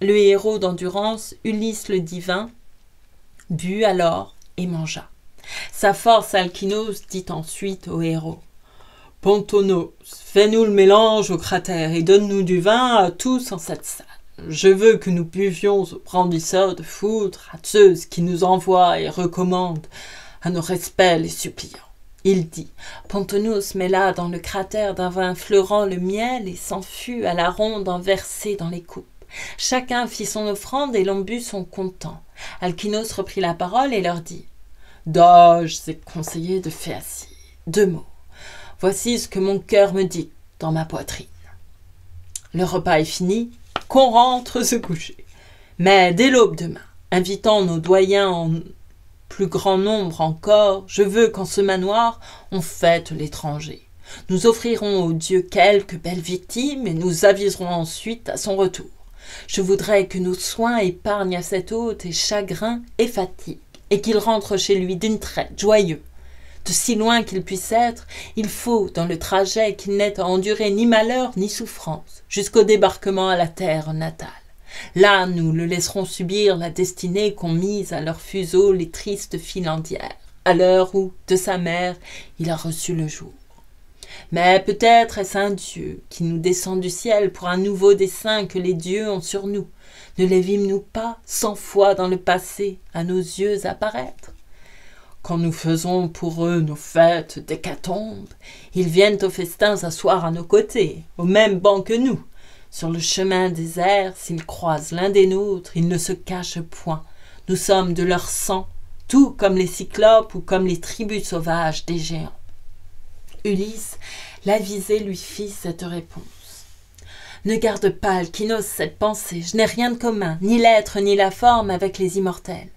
Le héros d'endurance, Ulysse le divin, but alors et mangea. Sa force Alkinoos dit ensuite au héros « Pontonos, fais-nous le mélange au cratère et donne-nous du vin à tous en cette salle. Je veux que nous buvions aux brandisseurs de foudre, à Zeus qui nous envoie et recommande à nos respects les suppliants. » Il dit, Pontonous mêla dans le cratère d'un vin fleurant le miel et s'en fut à la ronde en verser dans les coupes. Chacun fit son offrande et l'on but son content. Alkinoos reprit la parole et leur dit « Doges et conseillers de Phéacie, 2 mots. Voici ce que mon cœur me dit dans ma poitrine. Le repas est fini, qu'on rentre se coucher. Mais dès l'aube demain, invitant nos doyens en plus grand nombre encore, je veux qu'en ce manoir, on fête l'étranger. Nous offrirons au Dieu quelques belles victimes et nous aviserons ensuite à son retour. Je voudrais que nos soins épargnent à cet hôte et chagrin et fatigue, et qu'il rentre chez lui d'une traite, joyeux. De si loin qu'il puisse être, il faut, dans le trajet, qu'il n'ait à endurer ni malheur ni souffrance, jusqu'au débarquement à la terre natale. Là, nous le laisserons subir la destinée qu'ont mise à leur fuseau les tristes filandières, à l'heure où, de sa mère, il a reçu le jour. Mais peut-être est-ce un Dieu qui nous descend du ciel pour un nouveau dessein que les dieux ont sur nous. Ne les vîmes-nous pas 100 fois dans le passé à nos yeux apparaître? Quand nous faisons pour eux nos fêtes d'hécatombe, ils viennent aux festins s'asseoir à nos côtés, au même banc que nous. Sur le chemin désert, s'ils croisent l'un des nôtres, ils ne se cachent point. Nous sommes de leur sang, tout comme les cyclopes ou comme les tribus sauvages des géants. Ulysse, l'avisé, lui fit cette réponse. Ne garde pas, Alkinoos, cette pensée. Je n'ai rien de commun, ni l'être ni la forme avec les immortels.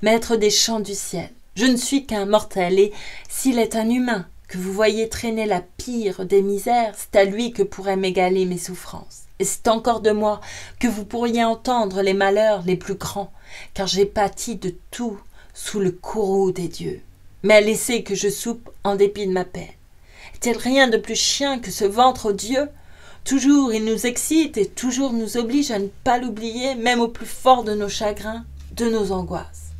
Maître des champs du ciel, je ne suis qu'un mortel, et s'il est un humain que vous voyez traîner la pire des misères, c'est à lui que pourraient m'égaler mes souffrances. Et c'est encore de moi que vous pourriez entendre les malheurs les plus grands, car j'ai pâti de tout sous le courroux des dieux. Mais laissez que je soupe en dépit de ma peine. Est-il rien de plus chien que ce ventre odieux? Toujours il nous excite et toujours nous oblige à ne pas l'oublier, même au plus fort de nos chagrins, de nos angoisses.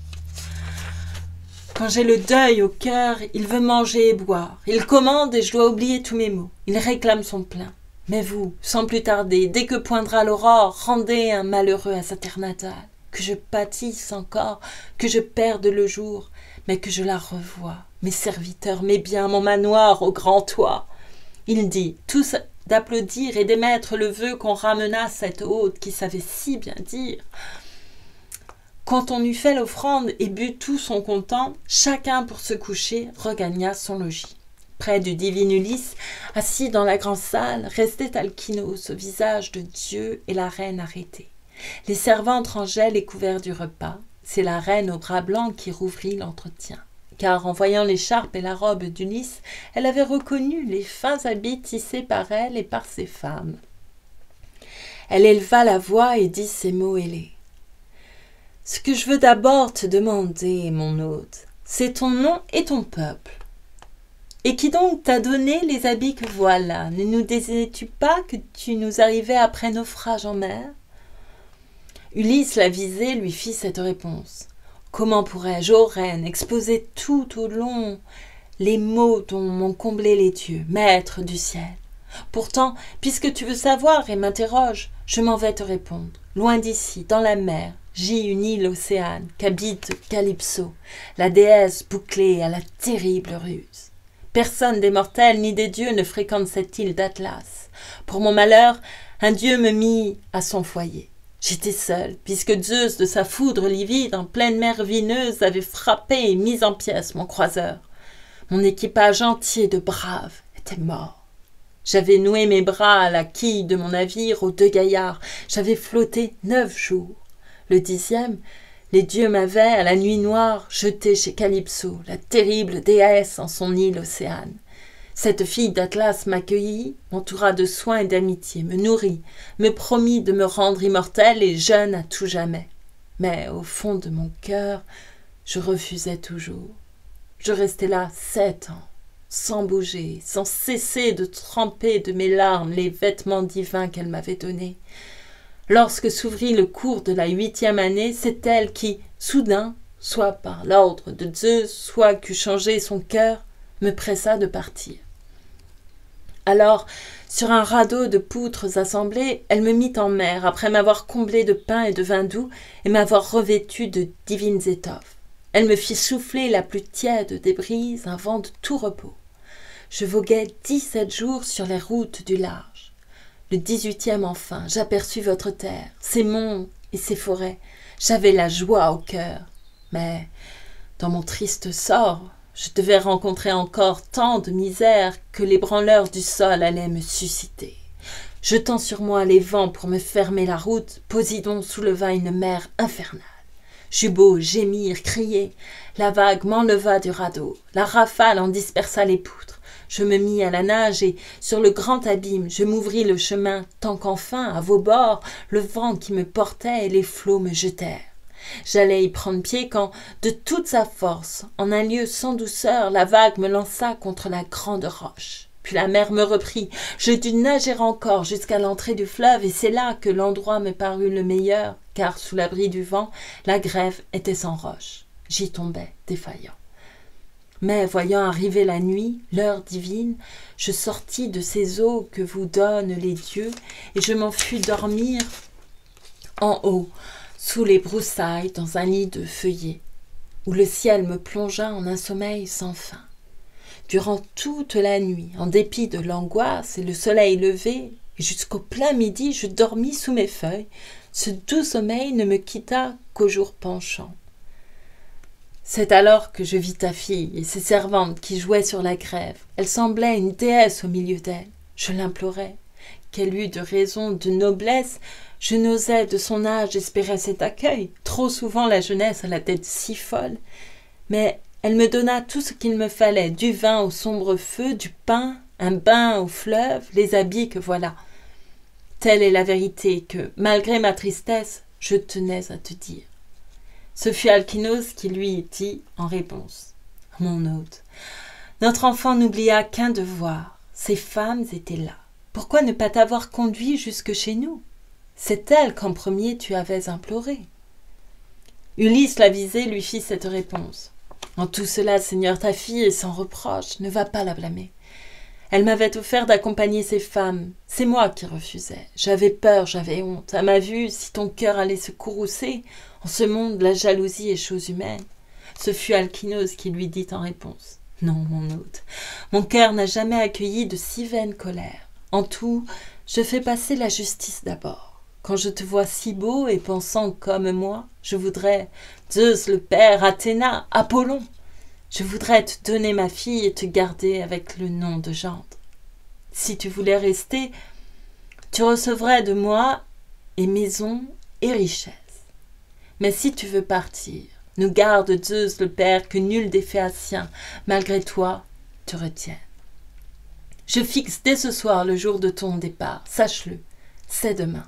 Quand j'ai le deuil au cœur, il veut manger et boire. Il commande et je dois oublier tous mes maux. Il réclame son plein. Mais vous, sans plus tarder, dès que poindra l'aurore, rendez un malheureux à sa terre natale. Que je pâtisse encore, que je perde le jour, mais que je la revoie. Mes serviteurs, mes biens, mon manoir au grand toit. Il dit, tous d'applaudir et d'émettre le vœu qu'on ramenât cette hôte qui savait si bien dire. Quand on eut fait l'offrande et bu tout son content, chacun pour se coucher regagna son logis. Près du divin Ulysse, assis dans la grande salle, restait Alkinos au visage de Dieu et la reine arrêtée. Les servantes rangeaient les couverts du repas. C'est la reine au bras blanc qui rouvrit l'entretien. Car en voyant l'écharpe et la robe d'Ulysse, elle avait reconnu les fins habits tissés par elle et par ses femmes. Elle éleva la voix et dit ces mots ailés. « Ce que je veux d'abord te demander, mon hôte, c'est ton nom et ton peuple. Et qui donc t'a donné les habits que voilà? Ne nous disais-tu pas que tu nous arrivais après naufrage en mer ?» Ulysse, l'avisé, lui fit cette réponse. « Comment pourrais-je, ô reine, exposer tout au long les mots dont m'ont comblé les dieux, maîtres du ciel? Pourtant, puisque tu veux savoir et m'interroges, je m'en vais te répondre. Loin d'ici, dans la mer, gît une île océane qu'habite Calypso, la déesse bouclée à la terrible ruse. Personne des mortels ni des dieux ne fréquente cette île d'Atlas. Pour mon malheur, un dieu me mit à son foyer. J'étais seul, puisque Zeus, de sa foudre livide, en pleine mer vineuse, avait frappé et mis en pièces mon croiseur. Mon équipage entier de braves était mort. J'avais noué mes bras à la quille de mon navire aux 2 gaillards. J'avais flotté 9 jours. Le 10e, les dieux m'avaient, à la nuit noire, jeté chez Calypso, la terrible déesse en son île océane. Cette fille d'Atlas m'accueillit, m'entoura de soins et d'amitié, me nourrit, me promit de me rendre immortelle et jeune à tout jamais. Mais au fond de mon cœur, je refusais toujours. Je restai là 7 ans, sans bouger, sans cesser de tremper de mes larmes les vêtements divins qu'elle m'avait donnés. Lorsque s'ouvrit le cours de la 8e année, c'est elle qui, soudain, soit par l'ordre de Zeus, soit qu'eût changé son cœur, me pressa de partir. Alors, sur un radeau de poutres assemblées, elle me mit en mer, après m'avoir comblé de pain et de vin doux, et m'avoir revêtue de divines étoffes. Elle me fit souffler la plus tiède des brises, un vent de tout repos. Je voguai 17 jours sur les routes du large. Le 18e enfin, j'aperçus votre terre, ses monts et ses forêts. J'avais la joie au cœur. Mais, dans mon triste sort, je devais rencontrer encore tant de misère que les branleurs du sol allaient me susciter. Jetant sur moi les vents pour me fermer la route, Poséidon souleva une mer infernale. J'eus beau gémir, crier, la vague m'enleva du radeau, la rafale en dispersa les poutres. Je me mis à la nage et, sur le grand abîme, je m'ouvris le chemin, tant qu'enfin, à vos bords, le vent qui me portait et les flots me jetèrent. J'allais y prendre pied quand, de toute sa force, en un lieu sans douceur, la vague me lança contre la grande roche. Puis la mer me reprit. Je dus nager encore jusqu'à l'entrée du fleuve, et c'est là que l'endroit me parut le meilleur, car sous l'abri du vent, la grève était sans roche. J'y tombais, défaillant. Mais voyant arriver la nuit, l'heure divine, je sortis de ces eaux que vous donnent les dieux, et je m'en fus dormir en haut, sous les broussailles, dans un lit de feuillets, où le ciel me plongea en un sommeil sans fin. Durant toute la nuit, en dépit de l'angoisse et le soleil levé, et jusqu'au plein midi, je dormis sous mes feuilles. Ce doux sommeil ne me quitta qu'au jour penchant. C'est alors que je vis ta fille et ses servantes qui jouaient sur la grève. Elle semblait une déesse au milieu d'elles. Je l'implorais. Qu'elle eût de raison, de noblesse, je n'osais de son âge espérer cet accueil. Trop souvent la jeunesse a la tête si folle. Mais elle me donna tout ce qu'il me fallait, du vin au sombre feu, du pain, un bain au fleuve, les habits que voilà. Telle est la vérité que, malgré ma tristesse, je tenais à te dire. Ce fut Alkinos qui lui dit en réponse. « Mon hôte, notre enfant n'oublia qu'un devoir. Ses femmes étaient là. Pourquoi ne pas t'avoir conduit jusque chez nous? C'est elle qu'en premier tu avais imploré. » Ulysse l'avisé lui fit cette réponse. « En tout cela, Seigneur, ta fille est sans reproche, ne va pas la blâmer. Elle m'avait offert d'accompagner ses femmes. C'est moi qui refusais. J'avais peur, j'avais honte. À ma vue, si ton cœur allait se courroucer, en ce monde, la jalousie est chose humaine. » Ce fut Alkinos qui lui dit en réponse. « Non, mon hôte, mon cœur n'a jamais accueilli de si vaine colère. En tout, je fais passer la justice d'abord. Quand je te vois si beau et pensant comme moi, je voudrais Zeus le père, Athéna, Apollon. Je voudrais te donner ma fille et te garder avec le nom de gendre. Si tu voulais rester, tu recevrais de moi et maison et richesse. Mais si tu veux partir, nous garde Zeus le père que nul des Phéaciens, malgré toi, te retienne. Je fixe dès ce soir le jour de ton départ, sache-le, c'est demain.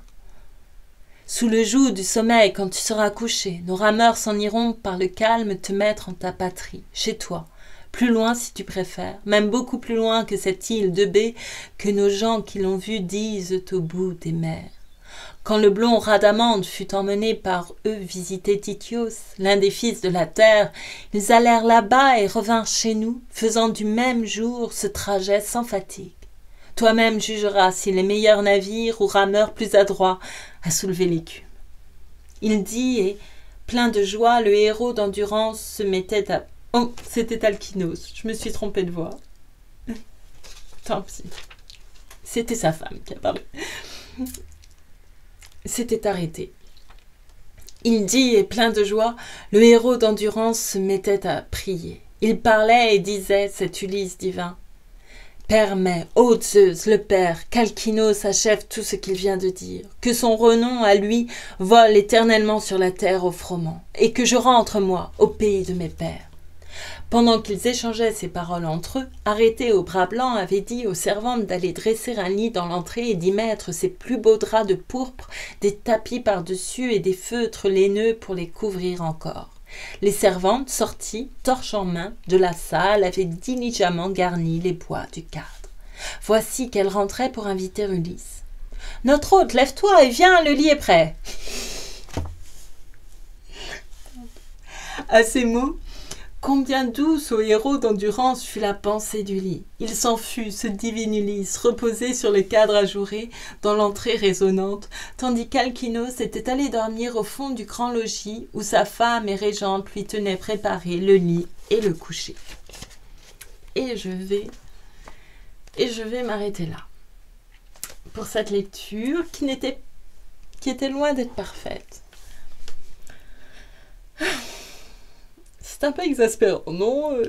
Sous le joug du sommeil, quand tu seras couché, nos rameurs s'en iront par le calme te mettre en ta patrie, chez toi, plus loin si tu préfères, même beaucoup plus loin que cette île de baie que nos gens qui l'ont vue disent au bout des mers. Quand le blond Rhadamante fut emmené par eux visiter Tityos, l'un des fils de la terre, ils allèrent là-bas et revinrent chez nous, faisant du même jour ce trajet sans fatigue. Toi-même jugeras s'il est meilleur navire ou rameur plus adroit à soulever l'écume. Il dit, et, plein de joie, le héros d'endurance se mettait à... Oh, c'était Alkinos, je me suis trompée de voix. Tant pis. C'était sa femme qui a parlé. S'était arrêté. Il dit, et plein de joie, le héros d'endurance se mettait à prier. Il parlait et disait, cet Ulysse divin, « Permets, ô Zeus, le père, qu'Alkinos achève tout ce qu'il vient de dire, que son renom à lui vole éternellement sur la terre au froment, et que je rentre, moi, au pays de mes pères. » Pendant qu'ils échangeaient ces paroles entre eux, Arrêté au bras blanc avait dit aux servantes d'aller dresser un lit dans l'entrée et d'y mettre ses plus beaux draps de pourpre, des tapis par-dessus et des feutres laineux pour les couvrir encore. Les servantes, sorties, torches en main, de la salle, avaient diligemment garni les bois du cadre. Voici qu'elles rentraient pour inviter Ulysse. « Notre hôte, lève-toi et viens, le lit est prêt !» À ces mots, combien douce au héros d'endurance fut la pensée du lit. Il s'en fut, ce divin Ulysse, reposé sur le cadre ajouré, dans l'entrée résonnante, tandis qu'Alkinos était allé dormir au fond du grand logis, où sa femme et régente lui tenaient préparé le lit et le coucher. Et je vais m'arrêter là, pour cette lecture qui était loin d'être parfaite. C'est un peu exaspérant, non?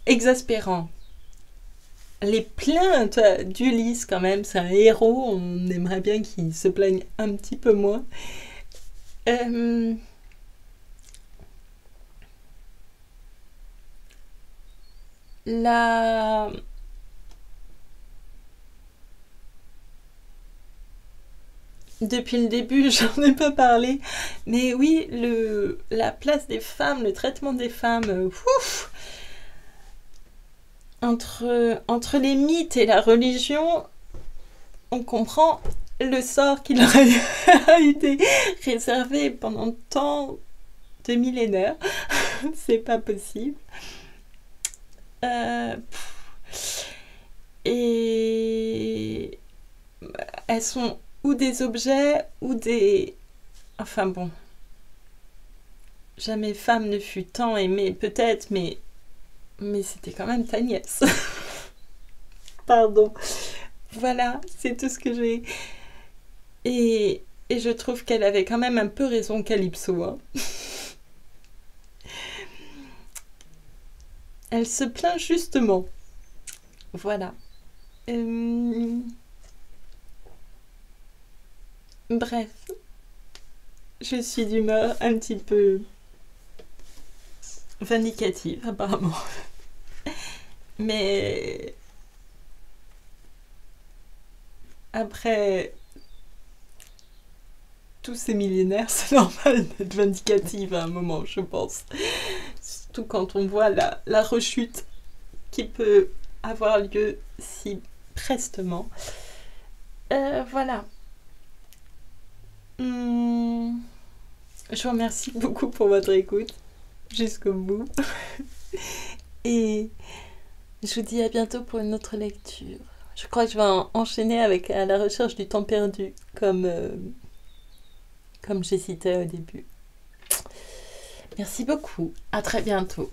Exaspérant. Les plaintes d'Ulysse, quand même, c'est un héros, on aimerait bien qu'il se plaigne un petit peu moins. Depuis le début, j'en ai pas parlé, mais oui, la place des femmes, le traitement des femmes, entre les mythes et la religion, on comprend le sort qui leur a été réservé pendant tant de millénaires. C'est pas possible. Et elles sont ou des objets, ou des... Enfin bon. Jamais femme ne fut tant aimée, peut-être, mais c'était quand même ta nièce. Pardon. Voilà, c'est tout ce que j'ai. Et je trouve qu'elle avait quand même un peu raison, Calypso. Hein. Elle se plaint justement. Voilà. Bref, je suis d'humeur un petit peu vindicative apparemment, mais après tous ces millénaires, c'est normal d'être vindicative à un moment, je pense, surtout quand on voit la rechute qui peut avoir lieu si prestement. Voilà. Je vous remercie beaucoup pour votre écoute jusqu'au bout et je vous dis à bientôt pour une autre lecture. Je crois que je vais enchaîner avec À la recherche du temps perdu comme j'ai cité au début. Merci beaucoup, à très bientôt.